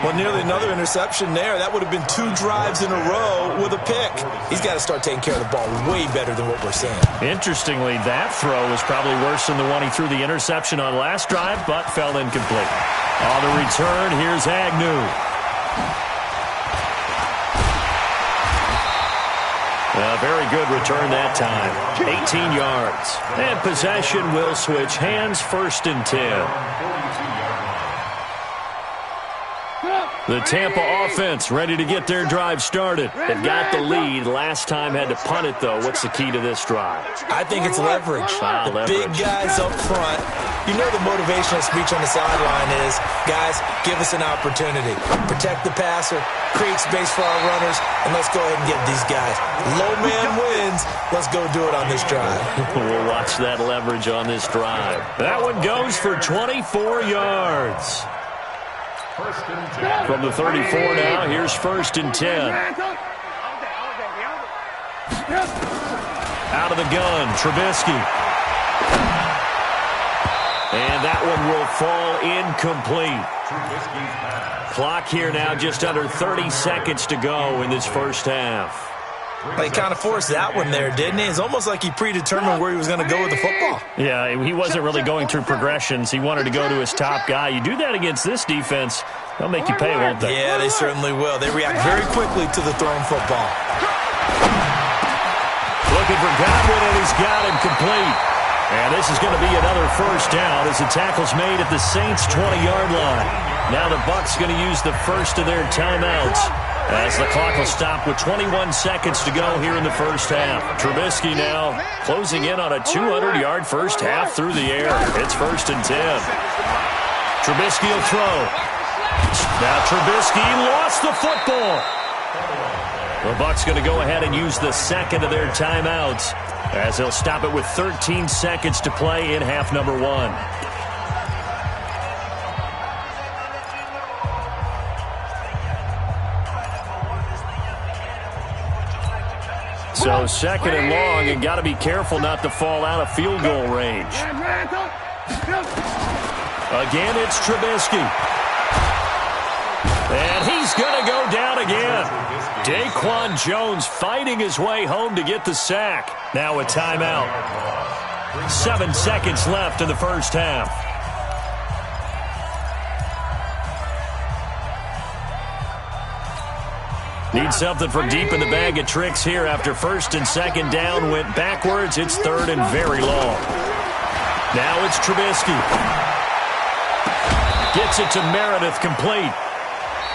Well, nearly another interception there. That would have been 2 drives in a row with a pick. He's got to start taking care of the ball way better than what we're seeing. Interestingly, that throw was probably worse than the one he threw the interception on last drive, but fell incomplete. On the return, here's Agnew. A very good return that time. 18 yards. And possession will switch hands, 1st and 10. The Tampa offense ready to get their drive started. They've got the lead. Last time had to punt it, though. What's the key to this drive? I think it's leverage. Leverage. Big guys up front. You know the motivational speech on the sideline is, guys, give us an opportunity. Protect the passer, create space for our runners, and let's go ahead and get these guys. Low man wins. Let's go do it on this drive. We'll watch that leverage on this drive. That one goes for 24 yards. From the 34 now, here's 1st and 10. Out of the gun, Trubisky. And that one will fall incomplete. Clock here now, just under 30 seconds to go in this first half. Well, he kind of forced that one there, didn't he? It's almost like he predetermined where he was going to go with the football. Yeah, he wasn't really going through progressions. He wanted to go to his top guy. You do that against this defense, they'll make you pay, won't they? Yeah, they certainly will. They react very quickly to the thrown football. Looking for Godwin, and he's got him complete. And this is going to be another 1st down as the tackle's made at the Saints' 20-yard line. Now the Bucs going to use the first of their timeouts as the clock will stop with 21 seconds to go here in the first half. Trubisky now closing in on a 200-yard first half through the air. It's 1st and 10. Trubisky will throw. Now Trubisky lost the football. The Bucs going to go ahead and use the second of their timeouts as they'll stop it with 13 seconds to play in half number 1. So 2nd and long, and got to be careful not to fall out of field goal range. Again, it's Trubisky. And he's going to go down again. Daquan Jones fighting his way home to get the sack. Now a timeout. 7 seconds left in the first half. Need something from deep in the bag of tricks here after 1st and 2nd down went backwards. It's 3rd and very long. Now it's Trubisky. Gets it to Meredith, complete.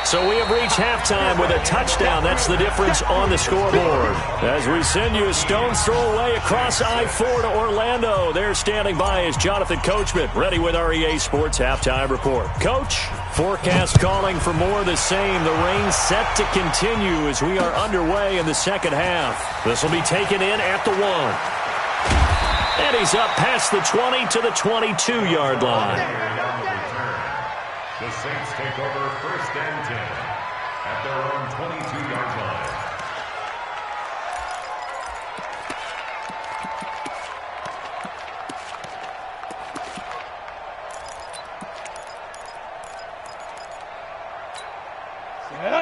So we have reached halftime with a touchdown. That's the difference on the scoreboard. As we send you a stone's throw away across I-4 to Orlando. There standing by is Jonathan Coachman, ready with our EA Sports Halftime Report. Coach, forecast calling for more of the same. The rain set to continue as we are underway in the second half. This will be taken in at the 1. And he's up past the 20 to the 22-yard line. The Saints take over 1st and 10 at their own 22-yard line.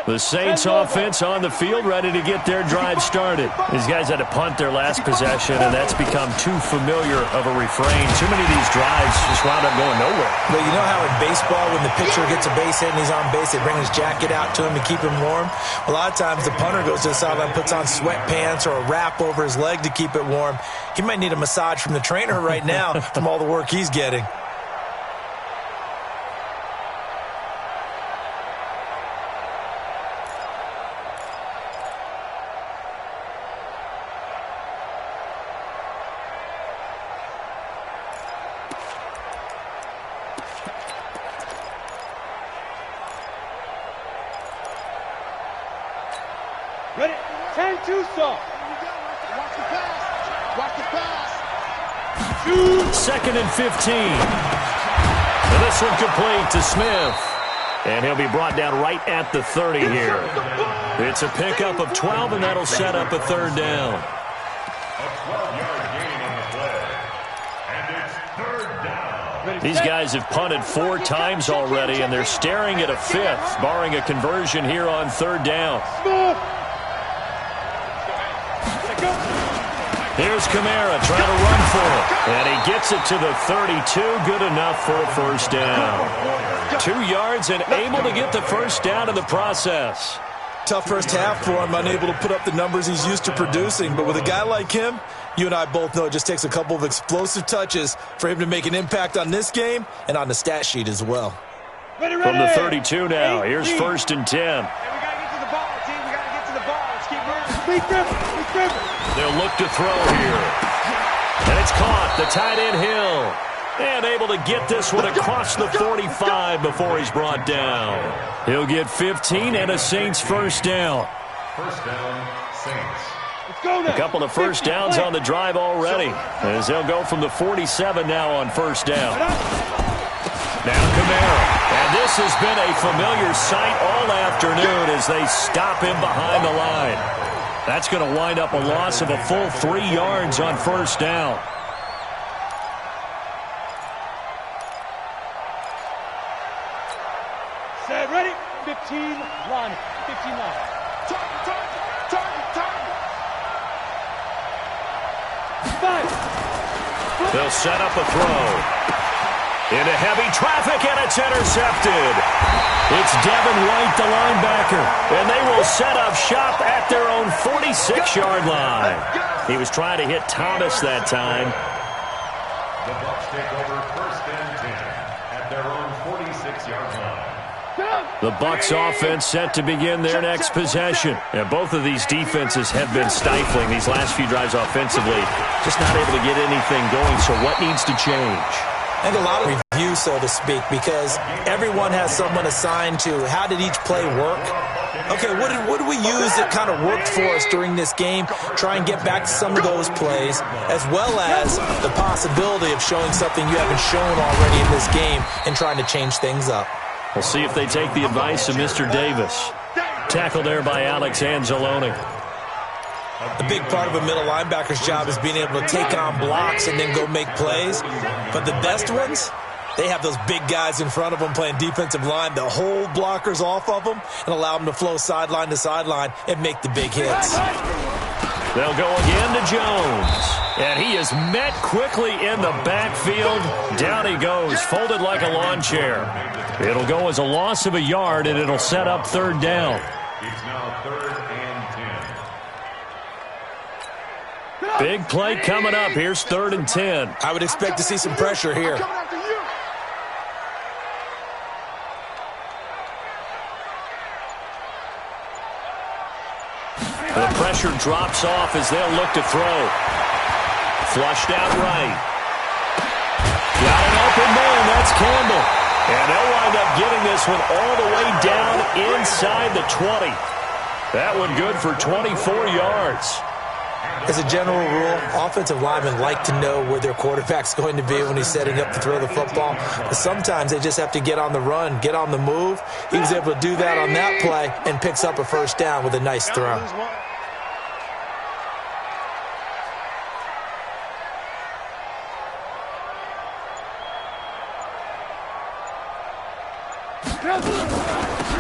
The Saints offense on the field ready to get their drive started. These guys had to punt their last possession, and that's become too familiar of a refrain. Too many of these drives just wound up going nowhere. But you know how in baseball, when the pitcher gets a base hit and he's on base, they bring his jacket out to him to keep him warm? A lot of times the punter goes to the sideline, puts on sweatpants or a wrap over his leg to keep it warm. He might need a massage from the trainer right now from all the work he's getting. Ready? 10-2 saw. Watch the pass. Watch the pass. Second and 15. And this one complete to Smith. And he'll be brought down right at the 30 here. It's a pickup of 12, and that'll set up a third down. A 12-yard gain on the play. And it's third down. These guys have punted 4 times already, and they're staring at a 5th, barring a conversion here on third down. Here's Kamara trying to run for it. And he gets it to the 32. Good enough for a first down. 2 yards and able to get the first down in the process. Tough first half for him, unable to put up the numbers he's used to producing. But with a guy like him, you and I both know it just takes a couple of explosive touches for him to make an impact on this game and on the stat sheet as well. From the 32 now, here's first and 10. Hey, we got to get to the ball, team. We got to get to the ball. Let's keep moving. Be driven. They'll look to throw here. And it's caught. The tight end Hill. And able to get this one across the 45 before he's brought down. He'll get 15 and a Saints first down. First down, Saints. Let's go now. A couple of first downs on the drive already, as they'll go from the 47 now on first down. Now Kamara. And this has been a familiar sight all afternoon as they stop him behind the line. That's going to wind up a loss of a full 3 yards on first down. Set, ready? 15 line. 15 line. Target. 5. They'll set up a throw. Into heavy traffic, and it's intercepted. It's Devin White, the linebacker, and they will set up shop at their own 46-yard line. He was trying to hit Thomas that time. The Bucs take over first and 10 at their own 46-yard line. The Bucs offense set to begin their next possession. And both of these defenses have been stifling these last few drives offensively. Just not able to get anything going, so what needs to change? I think a lot of review, so to speak, because everyone has someone assigned to how did each play work. Okay, what did we use that kind of worked for us during this game? Try and get back to some of those plays, as well as the possibility of showing something you haven't shown already in this game and trying to change things up. We'll see if they take the advice of Mr. Davis. Tackled there by Alex Anzalone. A big part of a middle linebacker's job is being able to take on blocks and then go make plays. But the best ones, they have those big guys in front of them playing defensive line that hold blockers off of them and allow them to flow sideline to sideline and make the big hits. They'll go again to Jones. And he is met quickly in the backfield. Down he goes, folded like a lawn chair. It'll go as a loss of a yard, and it'll set up third down. It's now third and 10. Big play coming up. Here's third and 10. I would expect to see some pressure here. The pressure drops off as they'll look to throw. Flushed out right. Got an open man. That's Campbell. And they'll wind up getting this one all the way down inside the 20. That one good for 24 yards. As a general rule, offensive linemen like to know where their quarterback's going to be when he's setting up to throw the football. But sometimes they just have to get on the run, get on the move. He was able to do that on that play and picks up a first down with a nice throw.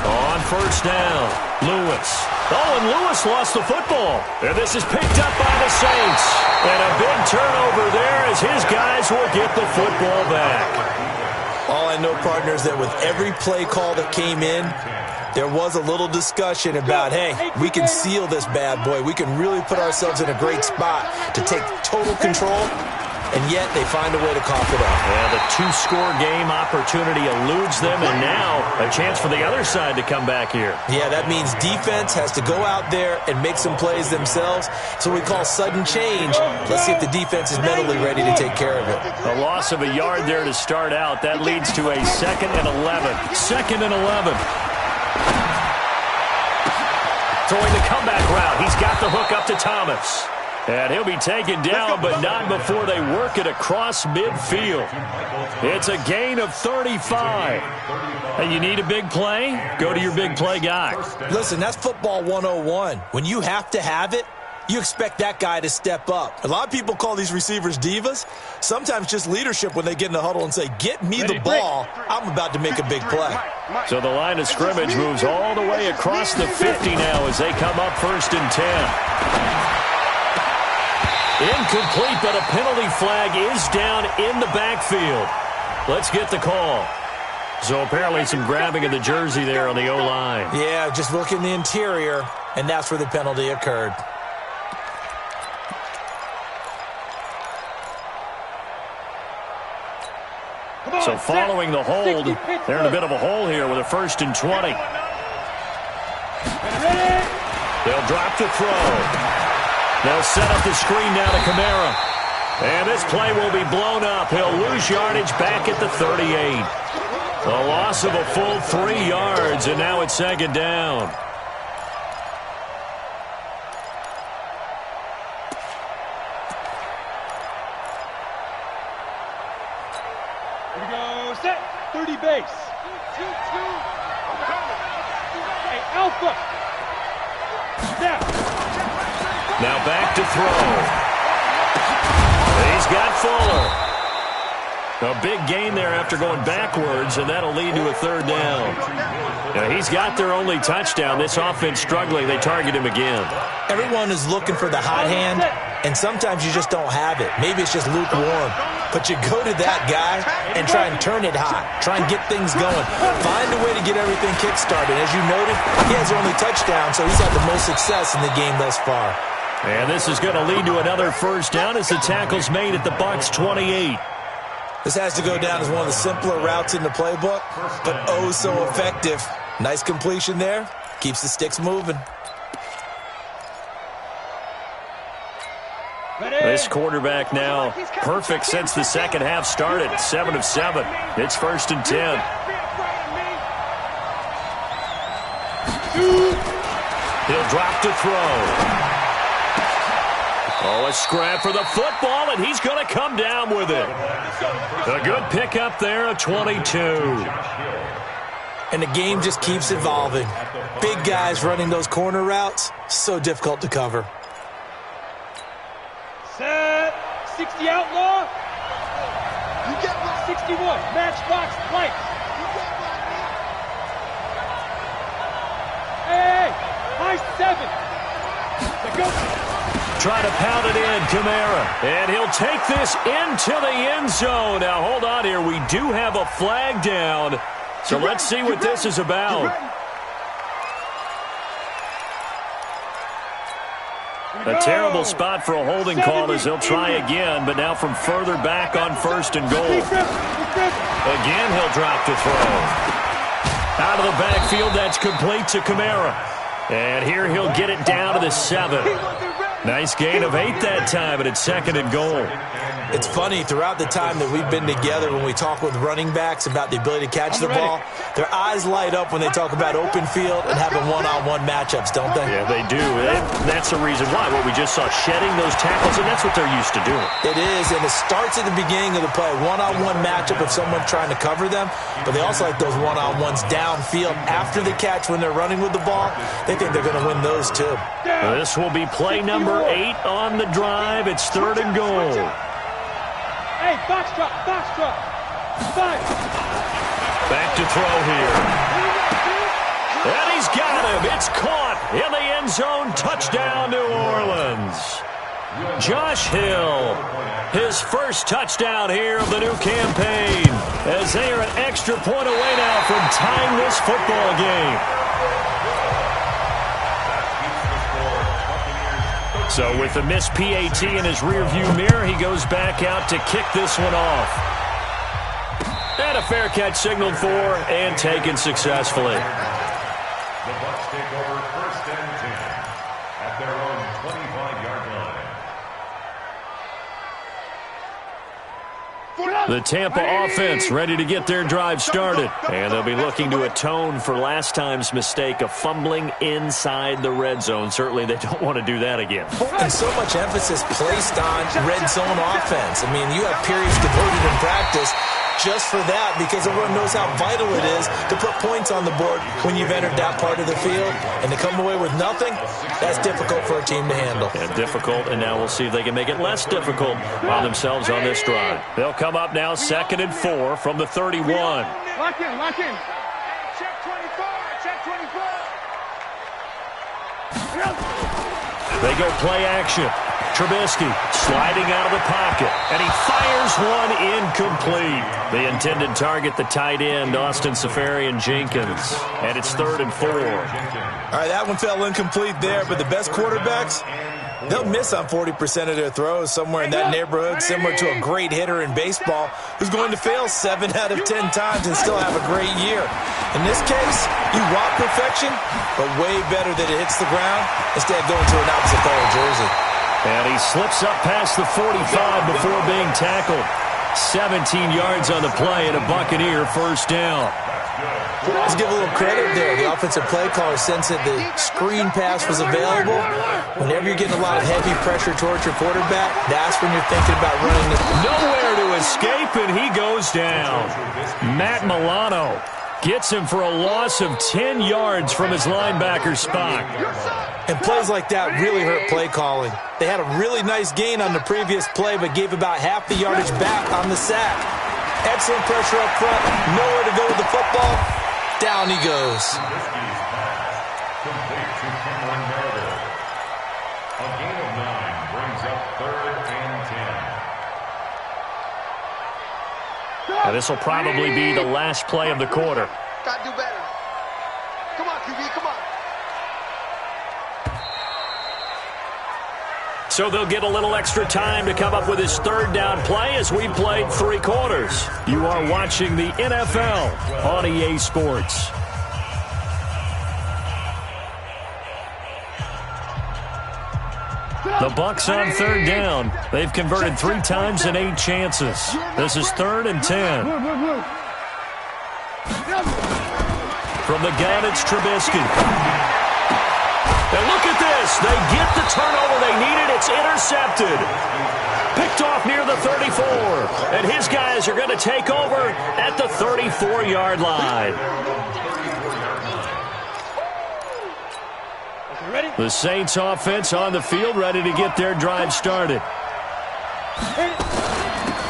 On first down, Lewis. Oh, and Lewis lost the football. And this is picked up by the Saints. And a big turnover there as his guys will get the football back. All I know, partner, is that with every play call that came in, there was a little discussion about, hey, we can seal this bad boy. We can really put ourselves in a great spot to take total control. And yet they find a way to cough it up. And the two-score game opportunity eludes them, and now a chance for the other side to come back here. Yeah, that means defense has to go out there and make some plays themselves. So we call sudden change. Let's see if the defense is mentally ready to take care of it. A loss of a yard there to start out. That leads to a 2nd and 11. 2nd and 11. Throwing the comeback route. He's got the hook up to Thomas. And he'll be taken down, but not before they work it across midfield. It's a gain of 35. And you need a big play? Go to your big play guy. Listen, that's football 101. When you have to have it, you expect that guy to step up. A lot of people call these receivers divas. Sometimes just leadership when they get in the huddle and say, get me the ball. I'm about to make a big play. So the line of scrimmage moves all the way across the 50 now as they come up 1st and 10. Incomplete, but a penalty flag is down in the backfield. Let's get the call. So apparently some grabbing of the jersey there on the O-line. Yeah, just look in the interior, and that's where the penalty occurred. So following the hold, they're in a bit of a hole here with a 1st and 20. They'll drop the throw. They'll set up the screen now to Kamara. And this play will be blown up. He'll lose yardage back at the 38. A loss of a full 3 yards, and now it's 2nd down. Here we go, set, 30 base. 2-2. Hey, Alpha. Snap. Now back to throw. He's got Fuller. A big gain there after going backwards, and that'll lead to a 3rd down. Now he's got their only touchdown. This offense struggling. They target him again. Everyone is looking for the hot hand, and sometimes you just don't have it. Maybe it's just lukewarm. But you go to that guy and try and turn it hot. Try and get things going. Find a way to get everything kick-started. As you noted, he has their only touchdown, so he's had the most success in the game thus far. And this is going to lead to another 1st down as the tackle's made at the Bucs 28. This has to go down as one of the simpler routes in the playbook, but oh so effective. Nice completion there. Keeps the sticks moving. This quarterback now perfect since the 2nd half started. 7 of 7. It's 1st and 10. He'll drop to throw. Oh, a scrap for the football, and he's going to come down with it. A good pickup there, a 22. And the game just keeps evolving. Big guys running those corner routes, so difficult to cover. Set, 60 outlaw. You get 61, matchbox lights. Hey, high 7. The go. Try to pound it in, Kamara. And he'll take this into the end zone. Now, hold on here. We do have a flag down. So let's see what this is about. A terrible spot for a holding call as they'll try again, but now from further back on 1st and goal. Again, he'll drop to throw. Out of the backfield, that's complete to Kamara. And here he'll get it down to the 7. Nice gain of 8 that time, and it's 2nd and goal. It's funny, throughout the time that we've been together, when we talk with running backs about the ability to catch the ball, their eyes light up when they talk about open field and having one-on-one matchups, don't they? Yeah, they do. That's the reason why. What we just saw, shedding those tackles, and that's what they're used to doing. It is, and it starts at the beginning of the play. One-on-one matchup of someone trying to cover them, but they also like those one-on-ones downfield after the catch when they're running with the ball. They think they're going to win those, too. This will be play number 8 on the drive. It's 3rd and goal. Hey, box drop, 5. Back to throw here. And he's got him. It's caught in the end zone. Touchdown, New Orleans. Josh Hill, his first touchdown here of the new campaign, as they are an extra point away now from tying this football game. So with the missed PAT in his rearview mirror, he goes back out to kick this one off. And a fair catch signaled for and taken successfully. The Bucs take over 1st and 10 at their own 25-yard line. The Tampa offense ready to get their drive started. And they'll be looking to atone for last time's mistake of fumbling inside the red zone. Certainly they don't want to do that again. And so much emphasis placed on red zone offense. I mean, you have periods devoted in practice just for that, because everyone knows how vital it is to put points on the board when you've entered that part of the field. And to come away with nothing, that's difficult for a team to handle. Yeah, difficult, and now we'll see if they can make it less difficult on themselves on this drive. They'll come up now 2nd and 4 from the 31. Lock in, lock in. Check 24, check 24. They go play action. Trubisky sliding out of the pocket, and he fires one incomplete. The intended target, the tight end, Austin Seferian-Jenkins. And it's 3rd and 4. All right, that one fell incomplete there, but the best quarterbacks, they'll miss on 40% of their throws, somewhere in that neighborhood, similar to a great hitter in baseball who's going to fail 7 out of 10 times and still have a great year. In this case, you want perfection, but way better that it hits the ground instead of going to an opposite color jersey. And he slips up past the 45 before being tackled. 17 yards on the play and a Buccaneer first down. Let's give a little credit there. The offensive play caller sensed that the screen pass was available. Whenever you're getting a lot of heavy pressure towards your quarterback, that's when you're thinking about running the... Nowhere to escape, and he goes down. Matt Milano gets him for a loss of 10 yards from his linebacker spot. And plays like that really hurt play calling. They had a really nice gain on the previous play, but gave about half the yardage back on the sack. Excellent pressure up front. Nowhere to go with the football. Down he goes. Complete to Cameron Meredith. A gain of 9 brings up 3rd and 10. Now, this will probably be the last play of the quarter. Gotta do better. Come on, QB, come on. So they'll get a little extra time to come up with his 3rd down play as we played 3 quarters. You are watching the NFL on EA Sports. The Bucs on 3rd down. They've converted 3 times in 8 chances. This is 3rd and 10. From the gun, it's Trubisky. And look at this. They get the turnover they needed. It's intercepted. Picked off near the 34. And his guys are going to take over at the 34-yard line. The Saints offense on the field, ready to get their drive started.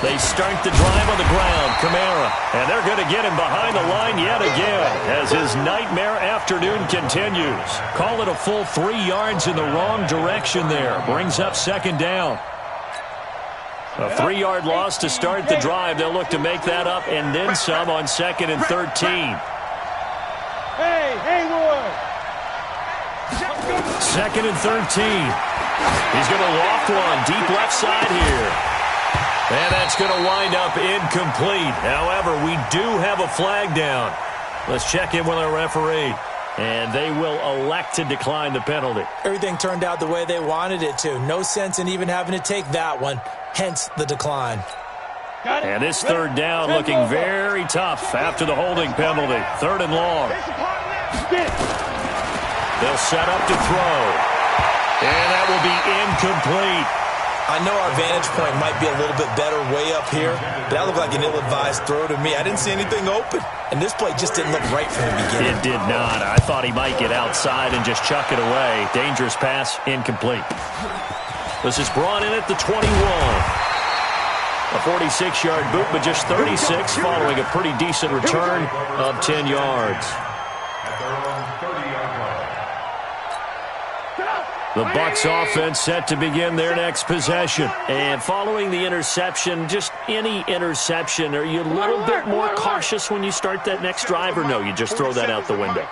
They start the drive on the ground. Kamara. And they're going to get him behind the line yet again as his nightmare afternoon continues. Call it a full 3 yards in the wrong direction there. Brings up 2nd down. A 3-yard loss to start the drive. They'll look to make that up and then some on 2nd and 13. Hey, Haywood. 2nd and 13. He's going to loft one deep left side here. And that's going to wind up incomplete. However, we do have a flag down. Let's check in with our referee. And they will elect to decline the penalty. Everything turned out the way they wanted it to. No sense in even having to take that one. Hence the decline. And this 3rd down looking very tough after the holding penalty. 3rd and long. They'll set up to throw. And that will be incomplete. I know our vantage point might be a little bit better way up here, but that looked like an ill-advised throw to me. I didn't see anything open, and this play just didn't look right from the beginning. It did not. I thought he might get outside and just chuck it away. Dangerous pass, incomplete. This is brought in at the 21. A 46-yard boot, but just 36 following a pretty decent return of 10 yards. At their own 30-yard line. The Bucs offense set to begin their next possession. And following the interception, just any interception, are you a little bit more cautious when you start that next drive, or no, you just throw that out the window?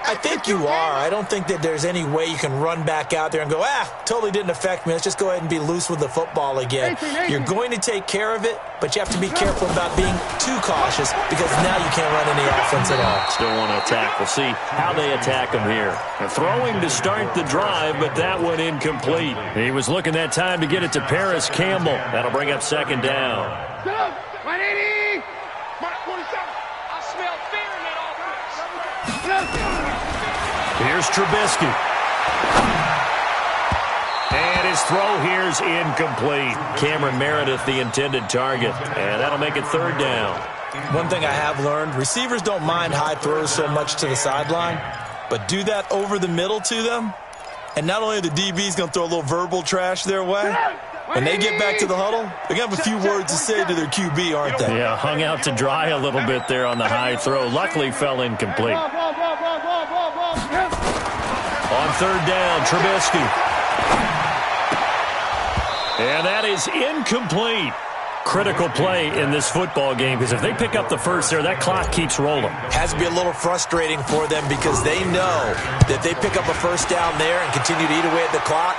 I think you are. I don't think that there's any way you can run back out there and go, totally didn't affect me. Let's just go ahead and be loose with the football again. You're going to take care of it, but you have to be careful about being too cautious because now you can't run any offense at all. Still want to attack. We'll see how they attack him here. They're throwing to start the drive, but that one incomplete. He was looking that time to get it to Paris Campbell. That'll bring up 2nd down. 180. Mike, 47. I smell fear in that offense. Here's Trubisky. And his throw here's incomplete. Cameron Meredith, the intended target. And that'll make it third down. One thing I have learned, receivers don't mind high throws so much to the sideline, but do that over the middle to them, and not only are the DBs going to throw a little verbal trash their way, when they get back to the huddle, they're going to have a few words to say to their QB, aren't they? Yeah, hung out to dry a little bit there on the high throw. Luckily fell incomplete. On third down, Trubisky. And that is incomplete. Critical play in this football game, because if they pick up the first there, that clock keeps rolling. Has to be a little frustrating for them because they know that they pick up a first down there and continue to eat away at the clock,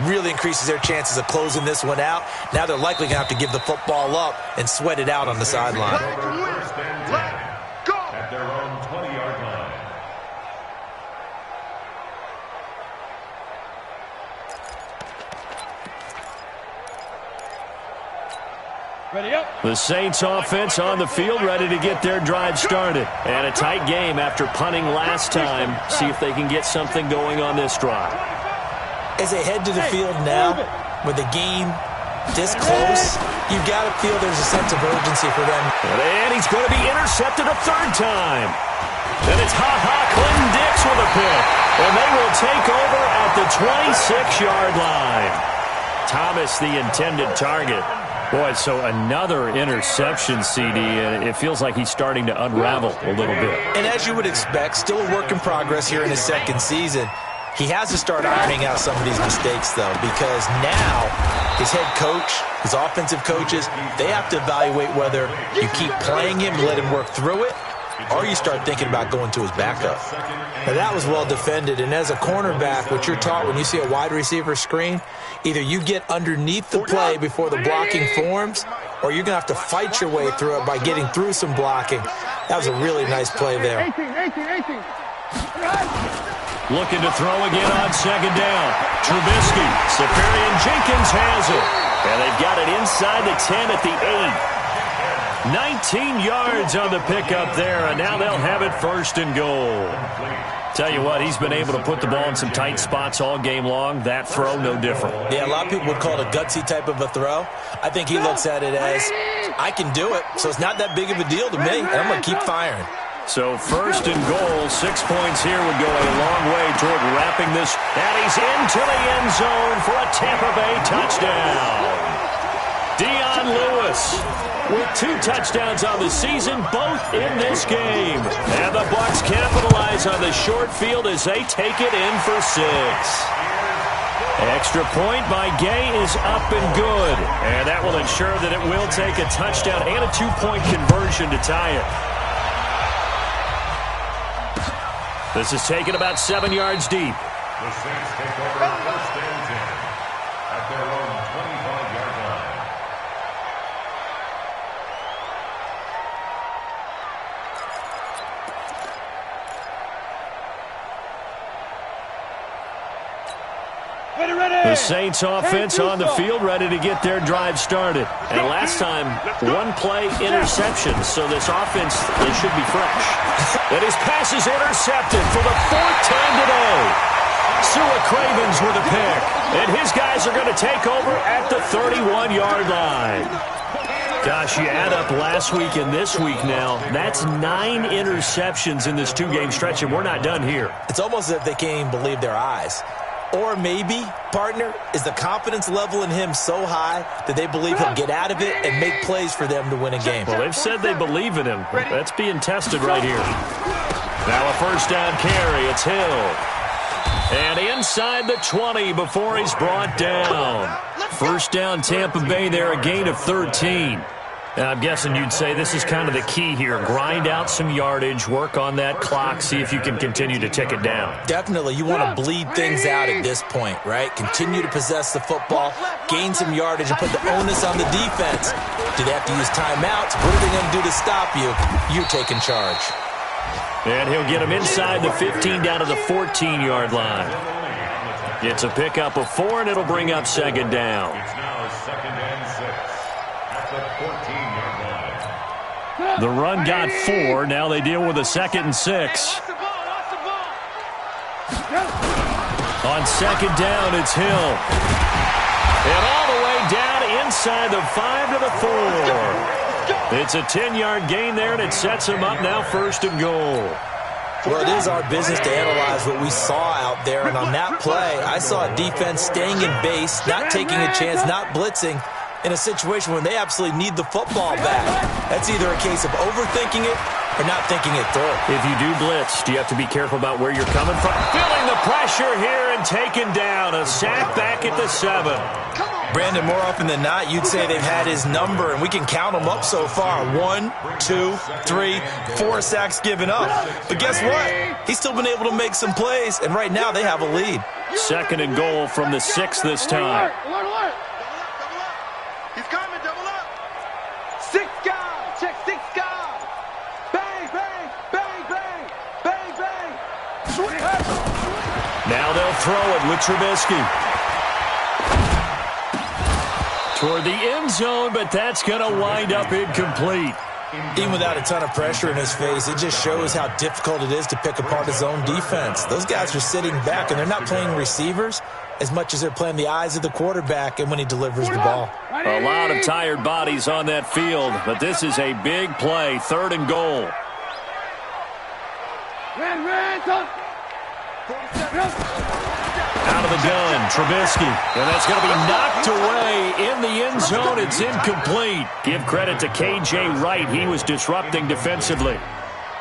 really increases their chances of closing this one out. Now they're likely going to have to give the football up and sweat it out on the sideline. First and 10 at their own 20-yard line. Ready up. The Saints offense on the field, ready to get their drive started. And a tight game after punting last time. See if they can get something going on this drive. As they head to the field now, with the game this close, you've got to feel there's a sense of urgency for them. And he's going to be intercepted a third time. And it's Clinton Dix with a pick. And they will take over at the 26-yard line. Thomas, the intended target. Boy, so another interception, CD, and it feels like he's starting to unravel a little bit. And as you would expect, still a work in progress here in his second season. He has to start ironing out some of these mistakes, though, because now his head coach, his offensive coaches, they have to evaluate whether you keep playing him and let him work through it, or you start thinking about going to his backup. Now, that was well defended, and as a cornerback, what you're taught when you see a wide receiver screen, either you get underneath the play before the blocking forms, or you're going to have to fight your way through it by getting through some blocking. That was a really nice play there. 18. Looking to throw again on second down. Trubisky. Safarian Jenkins has it. And they've got it inside the 10 at the 8. 19 yards on the pickup there, and now they'll have it first and goal. Tell you what, he's been able to put the ball in some tight spots all game long. That throw, no different. Yeah, a lot of people would call it a gutsy type of a throw. I think he looks at it as, I can do it, so it's not that big of a deal to me, and I'm going to keep firing. So first and goal, 6 points here would go a long way toward wrapping this. And he's into the end zone for a Tampa Bay touchdown. Dion Lewis with 2 touchdowns on the season, both in this game. And the Bucs capitalize on the short field as they take it in for 6. Extra point by Gay is up and good. And that will ensure that it will take a touchdown and a 2-point conversion to tie it. This is taken about 7 yards deep. The Saints take over first and 10 at their own 25-yard line. The Saints offense on the field, ready to get their drive started. And last time, 1-play interception, so this offense, they should be fresh. And his pass is intercepted for the 4th time today. Sua Cravens with a pick. And his guys are going to take over at the 31-yard line. Gosh, you add up last week and this week now, that's 9 interceptions in this 2-game stretch, and we're not done here. It's almost as if they can't even believe their eyes. Or maybe, partner, is the confidence level in him so high that they believe he'll get out of it and make plays for them to win a game. Well, they've said they believe in him. That's being tested right here. Now a first down carry. It's Hill. And inside the 20 before he's brought down. First down Tampa Bay there, a gain of 13. Now, I'm guessing you'd say this is kind of the key here. Grind out some yardage, work on that clock, see if you can continue to tick it down. Definitely. You want to bleed things out at this point, right? Continue to possess the football, gain some yardage, and put the onus on the defense. Do they have to use timeouts? What are they going to do to stop you? You're taking charge. And he'll get him inside the 15 down to the 14-yard line. It's a pickup of 4, and it'll bring up second down. It's now second and 6 at the 14-yard line. The run got 4. Now they deal with a 2nd and 6. On 2nd down, it's Hill. And all the way down inside the 5 to the 4. It's a 10-yard gain there, and it sets him up now 1st and goal. Well, it is our business to analyze what we saw out there, and on that play, I saw a defense staying in base, not taking a chance, not blitzing, in a situation when they absolutely need the football back. That's either a case of overthinking it or not thinking it through. If you do blitz, do you have to be careful about where you're coming from? Feeling the pressure here and taken down. A sack back at the 7. Brandon, more often than not, you'd say they've had his number, and we can count them up so far. 1, 2, 3, 4 sacks given up. But guess what? He's still been able to make some plays, and right now they have a lead. 2nd and goal from the 6 this time. Alert. He's coming, double up. 6 guys. Check 6 guys. Bang, bang, bang, bang, bang, bang. Now they'll throw it with Trubisky. Toward the end zone, but that's going to wind up incomplete. Even without a ton of pressure in his face, it just shows how difficult it is to pick apart his own defense. Those guys are sitting back, and they're not playing receivers as much as they're playing the eyes of the quarterback and when he delivers the ball. A lot of tired bodies on that field, but this is a big play, 3rd and goal. Out of the gun, Trubisky. And that's going to be knocked away in the end zone. It's incomplete. Give credit to K.J. Wright. He was disrupting defensively.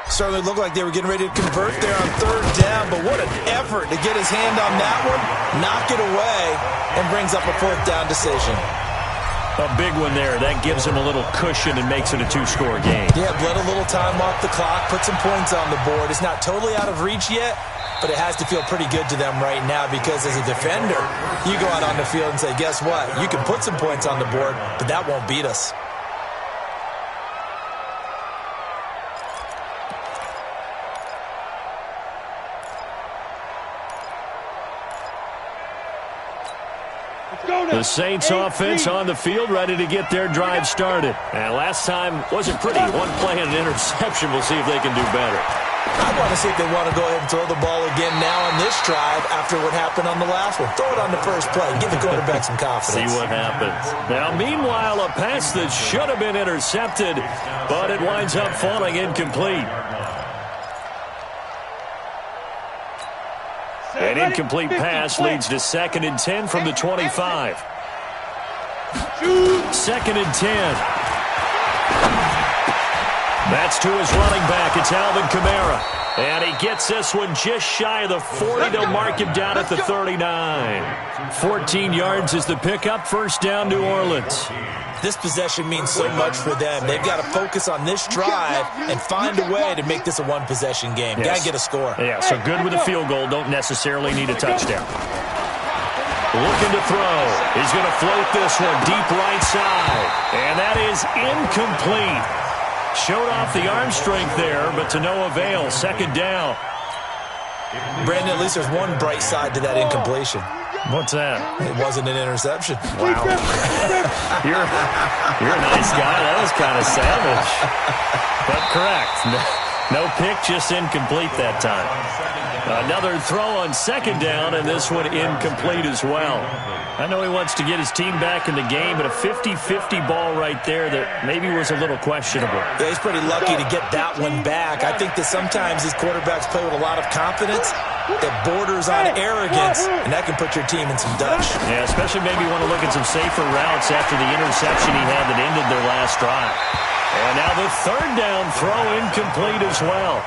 Certainly looked like they were getting ready to convert there on 3rd down, but what an effort to get his hand on that one, knock it away, and brings up a 4th down decision. A big one there. That gives him a little cushion and makes it a 2-score game. Yeah, bled a little time off the clock, put some points on the board. It's not totally out of reach yet, but it has to feel pretty good to them right now because as a defender, you go out on the field and say, guess what? You can put some points on the board, but that won't beat us. The Saints offense on the field, ready to get their drive started. And last time wasn't pretty. One play and an interception. We'll see if they can do better. I want to see if they want to go ahead and throw the ball again now on this drive after what happened on the last one. Throw it on the first play. Give the quarterback some confidence. See what happens. Now, meanwhile, a pass that should have been intercepted, but it winds up falling incomplete. An incomplete pass leads to 2nd and 10 from the 25. 2nd and 10. That's to his running back. It's Alvin Kamara. And he gets this one just shy of the 40. They'll mark him down at the 39. 14 yards is the pickup. 1st down, New Orleans. This possession means so much for them. They've got to focus on this drive and find a way to make this a one-possession game. Got to get a score. Yeah, so good with a field goal. Don't necessarily need a touchdown. Looking to throw. He's going to float this one deep right side. And that is incomplete. Showed off the arm strength there, but to no avail. 2nd down. Brandon, at least there's one bright side to that incompletion. What's that? It wasn't an interception. Wow. You're a nice guy. That was kind of savage. But correct. No pick, just incomplete that time. Another throw on 2nd down, and this one incomplete as well. I know he wants to get his team back in the game, but a 50-50 ball right there that maybe was a little questionable. Yeah, he's pretty lucky to get that one back. I think that sometimes these quarterbacks play with a lot of confidence that borders on arrogance, and that can put your team in some dutch. Yeah, especially maybe want to look at some safer routes after the interception he had that ended their last drive. And now the 3rd down throw incomplete as well.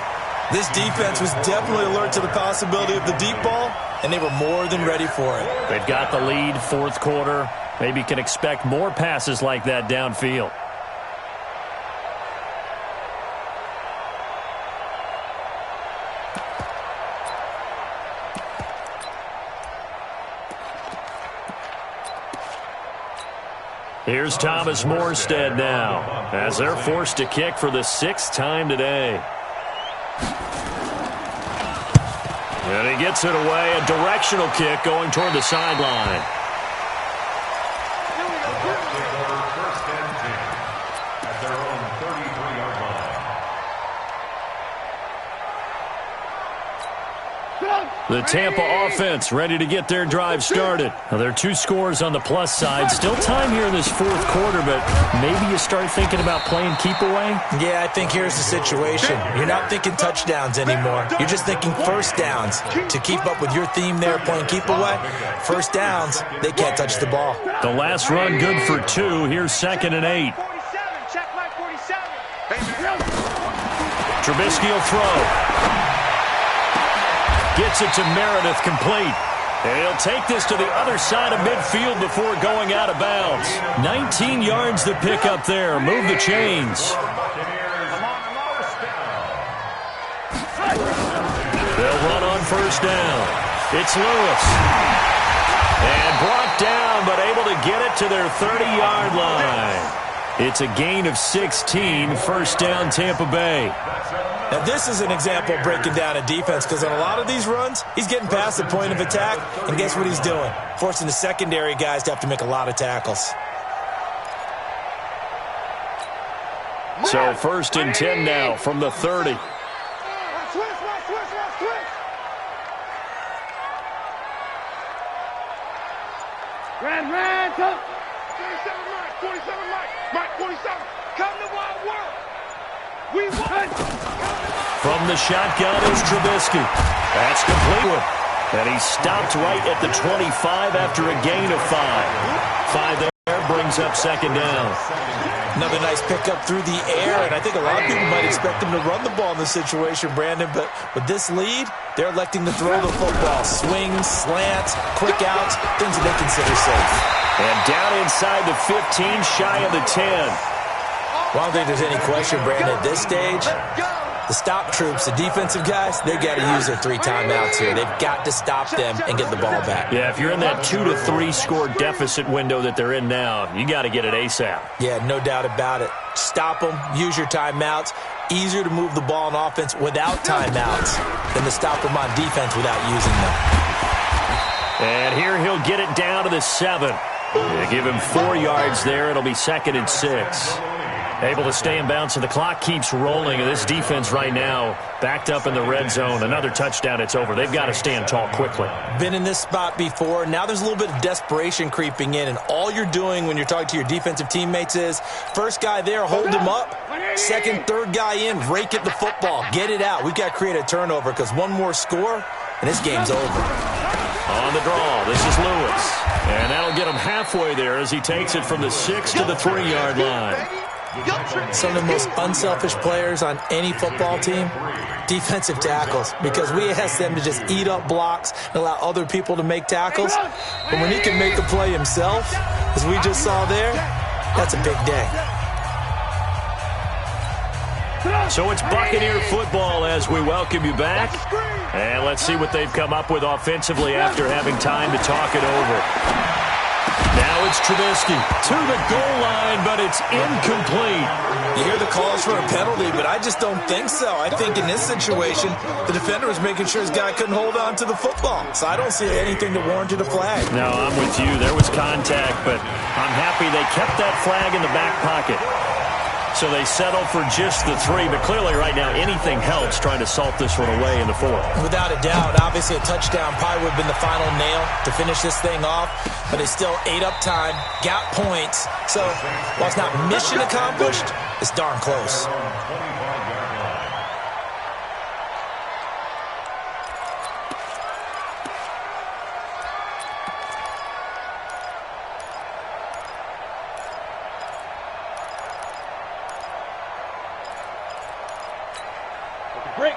This defense was definitely alert to the possibility of the deep ball, and they were more than ready for it. They've got the lead, 4th quarter. Maybe can expect more passes like that downfield. Here's Thomas Morstead now, as they're forced to kick for the 6th time today. And he gets it away, a directional kick going toward the sideline. First and 10 at their own 33-yard line. The Tampa offense ready to get their drive started. Now, there are 2 scores on the plus side. Still time here in this 4th quarter, but maybe you start thinking about playing keep away? Yeah, I think here's the situation. You're not thinking touchdowns anymore. You're just thinking first downs. To keep up with your theme there, playing keep away, first downs, they can't touch the ball. The last run good for 2. Here's 2nd and 8. 47, check my 47. Trubisky will throw. Gets it to Meredith, complete. And he'll take this to the other side of midfield before going out of bounds. 19 yards to pick up there. Move the chains. They'll run on first down. It's Lewis. And brought down, but able to get it to their 30-yard line. It's a gain of 16, first down Tampa Bay. Now, this is an example of breaking down a defense because on a lot of these runs, he's getting past the point of attack, and guess what he's doing? Forcing the secondary guys to have to make a lot of tackles. So 1st and 10 now from the 30. Ran, come. 47 Mike, 47. Come to Wild World. We won. From the shotgun is Trubisky. That's complete. And he stopped right at the 25 after a gain of 5. 5 there brings up 2nd down. Another nice pickup through the air, and I think a lot of people might expect him to run the ball in this situation, Brandon, but with this lead, they're electing to throw the football. Swings, slants, quick outs, things that they consider safe. And down inside the 15, shy of the 10. Well, I don't think there's any question, Brandon, at this stage, the stop troops, the defensive guys, they got to use their 3 timeouts here. They've got to stop them and get the ball back. Yeah, if you're in that 2 to 3 score deficit window that they're in now, you got to get it ASAP. Yeah, no doubt about it. Stop them, use your timeouts. Easier to move the ball on offense without timeouts than to stop them on defense without using them. And here he'll get it down to the 7. They give him 4 yards there. It'll be 2nd and 6. Able to stay in bounds, and the clock keeps rolling. And this defense right now backed up in the red zone. Another touchdown, it's over. They've got to stand tall quickly. Been in this spot before. Now there's a little bit of desperation creeping in, and all you're doing when you're talking to your defensive teammates is first guy there, hold him up. Second, third guy in, rake at the football. Get it out. We've got to create a turnover because one more score, and this game's over. On the draw, this is Lewis. And that'll get him halfway there as he takes it from the 6 to the 3-yard line. Some of the most unselfish players on any football team, defensive tackles, because we ask them to just eat up blocks and allow other people to make tackles. But when he can make a play himself, as we just saw there, that's a big day. So it's Buccaneer football as we welcome you back. And let's see what they've come up with offensively after having time to talk it over. Now it's Trubisky to the goal line, but it's incomplete. You hear the calls for a penalty, but I just don't think so. I think in this situation, the defender was making sure his guy couldn't hold on to the football. So I don't see anything that warranted a flag. No, I'm with you. There was contact, but I'm happy they kept that flag in the back pocket. So they settle for just the 3, but clearly right now anything helps trying to salt this one away in the 4th. Without a doubt, obviously a touchdown probably would have been the final nail to finish this thing off, but it's still ate up time, got points. So while it's not mission accomplished, it's darn close.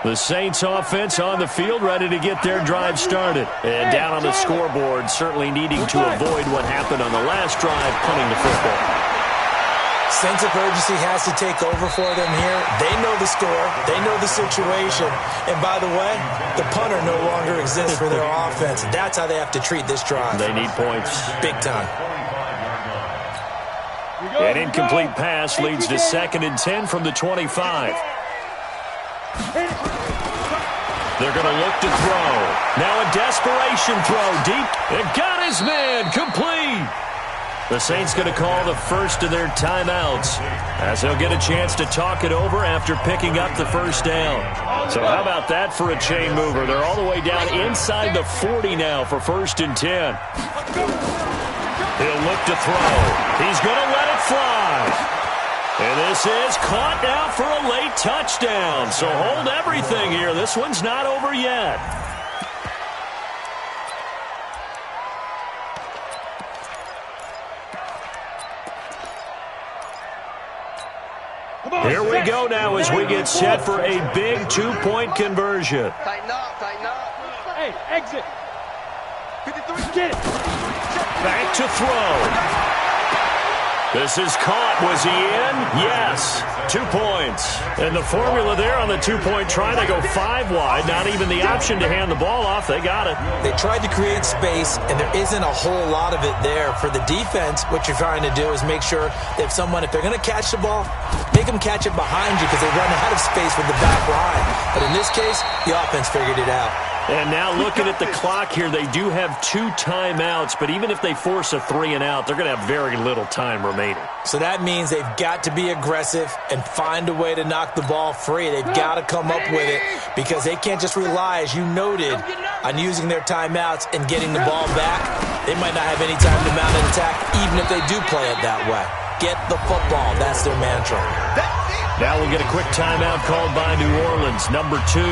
The Saints offense on the field, ready to get their drive started. And down on the scoreboard, certainly needing to avoid what happened on the last drive, punting the football. Sense of urgency has to take over for them here. They know the score. They know the situation. And by the way, the punter no longer exists for their offense. That's how they have to treat this drive. They need points. Big time. An incomplete pass leads to 2nd and 10 from the 25. They're going to look to throw. Now a desperation throw deep. It got his man complete. The Saints going to call the first of their timeouts as they'll get a chance to talk it over after picking up the first down. So how about that for a chain mover? They're all the way down inside the 40 now for 1st and 10. He'll look to throw. He's going to let it fly. And this is caught now for a late touchdown. So hold everything here. This one's not over yet. Here we go now as we get set for a big 2-point conversion. Tighten up, tighten up. Hey, exit. 53. Get it. Back to throw. This is caught. Was he in? Yes. 2 points. And the formula there on the 2-point try, they go 5 wide. Not even the option to hand the ball off. They got it. They tried to create space, and there isn't a whole lot of it there. For the defense, what you're trying to do is make sure that if they're going to catch the ball, make them catch it behind you because they run out of space with the back line. But in this case, the offense figured it out. And now looking at the clock here, they do have 2 timeouts, but even if they force a 3 and out, they're going to have very little time remaining. So that means they've got to be aggressive and find a way to knock the ball free. They've got to come up with it because they can't just rely, as you noted, on using their timeouts and getting the ball back. They might not have any time to mount an attack, even if they do play it that way. Get the football. That's their mantra. Now we'll get a quick timeout called by New Orleans, number 2.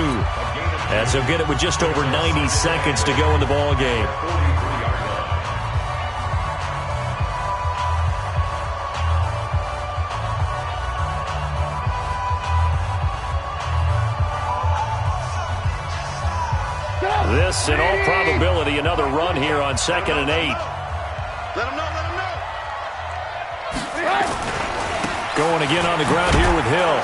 As they'll get it with just over 90 seconds to go in the ball game. This, in all probability, another run here on 2nd and 8. Let him know, let him know. Going again on the ground here with Hill.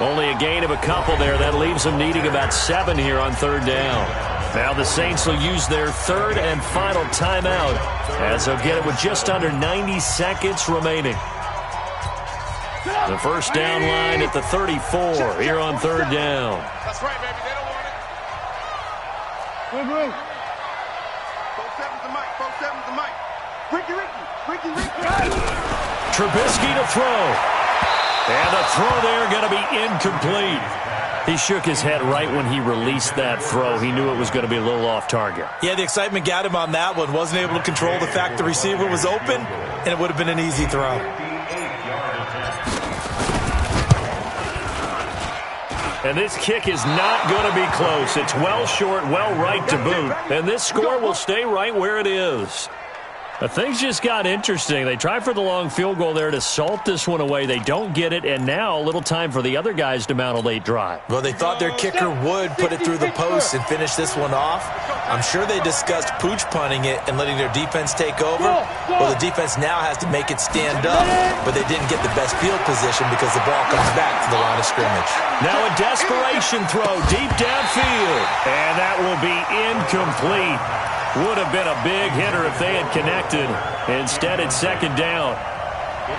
Only a gain of a couple there. That leaves them needing about 7 here on 3rd down. Now the Saints will use their 3rd and final timeout as they'll get it with just under 90 seconds remaining. The first down line at the 34 here on 3rd down. That's right, baby. They don't want it. Good move. 4-7's the mic. 4-7's the mic. Ricky. Trubisky to throw. And the throw there going to be incomplete. He shook his head right when he released that throw. He knew it was going to be a little off target. Yeah, the excitement got him on that one. Wasn't able to control the fact the receiver was open, and it would have been an easy throw. And this kick is not going to be close. It's well short, well right to boot. And this score will stay right where it is. But things just got interesting. They tried for the long field goal there to salt this one away. They don't get it, and now a little time for the other guys to mount a late drive. Well, they thought their kicker would put it through the post and finish this one off. I'm sure they discussed pooch punting it and letting their defense take over. Well, the defense now has to make it stand up, but they didn't get the best field position because the ball comes back to the line of scrimmage. Now a desperation throw deep downfield, and that will be incomplete. Would have been a big hitter if they had connected. Instead, it's 2nd down.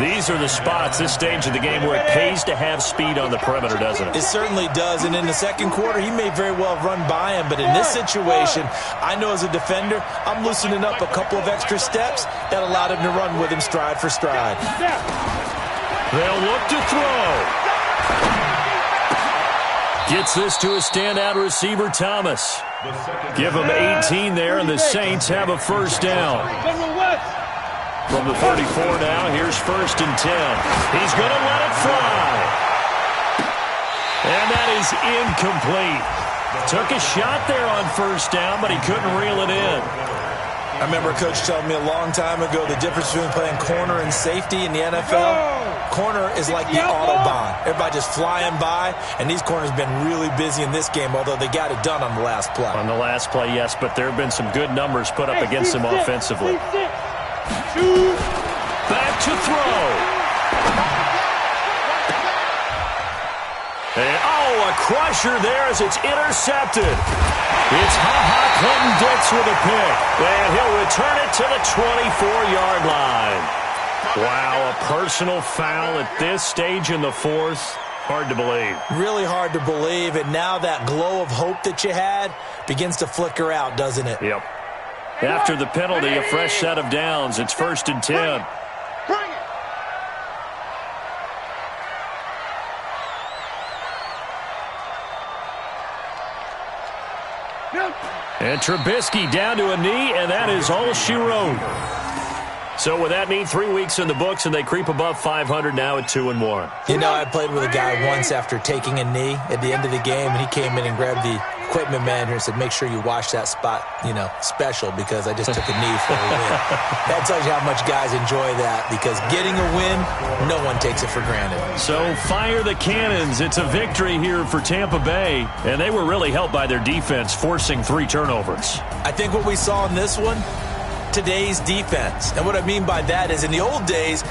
These are the spots, this stage of the game, where it pays to have speed on the perimeter, doesn't it? It certainly does, and in the second quarter, he may very well run by him, but in this situation, I know as a defender, I'm loosening up a couple of extra steps that allowed him to run with him stride for stride. They'll look to throw. Gets this to a standout receiver, Thomas. Give him 18 there, and the Saints have a first down. From the 34 now, here's 1st and 10. He's going to let it fly. And that is incomplete. Took a shot there on 1st down, but he couldn't reel it in. I remember a coach telling me a long time ago the difference between playing corner and safety in the NFL. Corner is like the Autobahn. Everybody just flying by, and these corners have been really busy in this game, although they got it done on the last play. On the last play, yes, but there have been some good numbers put up against them offensively. Back to throw. And, a crusher there as it's intercepted. It's Clinton-Dix with a pick, and he'll return it to the 24-yard line. Wow, a personal foul at this stage in the 4th. Hard to believe. Really hard to believe, and now that glow of hope that you had begins to flicker out, doesn't it? Yep. After the penalty, a fresh set of downs. It's 1st and 10. Bring it. And Trubisky down to a knee, and that is all she wrote. So with that mean 3 weeks in the books, and they creep above 500 now at 2-1. You know, I played with a guy once after taking a knee at the end of the game, and he came in and grabbed the equipment manager and said, make sure you wash that spot, special, because I just took a knee for a win. That tells you how much guys enjoy that, because getting a win, no one takes it for granted. So fire the cannons. It's a victory here for Tampa Bay, and they were really helped by their defense, forcing 3 turnovers. I think what we saw in this one, today's defense. And what I mean by that is in the old days,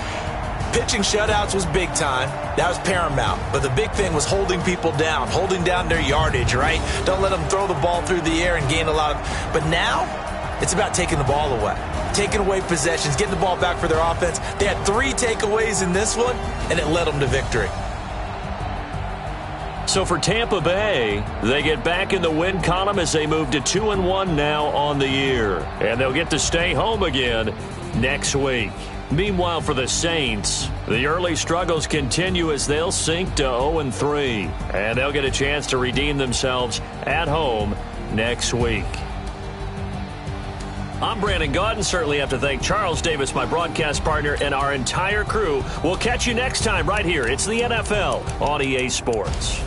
pitching shutouts was big time. That was paramount. But the big thing was holding people down, holding down their yardage, right? Don't let them throw the ball through the air and gain a lot of... But now, it's about taking the ball away, taking away possessions, getting the ball back for their offense. They had 3 takeaways in this one, and it led them to victory. So for Tampa Bay, they get back in the win column as they move to 2-1 now on the year. And they'll get to stay home again next week. Meanwhile, for the Saints, the early struggles continue as they'll sink to 0-3. And they'll get a chance to redeem themselves at home next week. I'm Brandon Gaudin. Certainly have to thank Charles Davis, my broadcast partner, and our entire crew. We'll catch you next time right here. It's the NFL on EA Sports.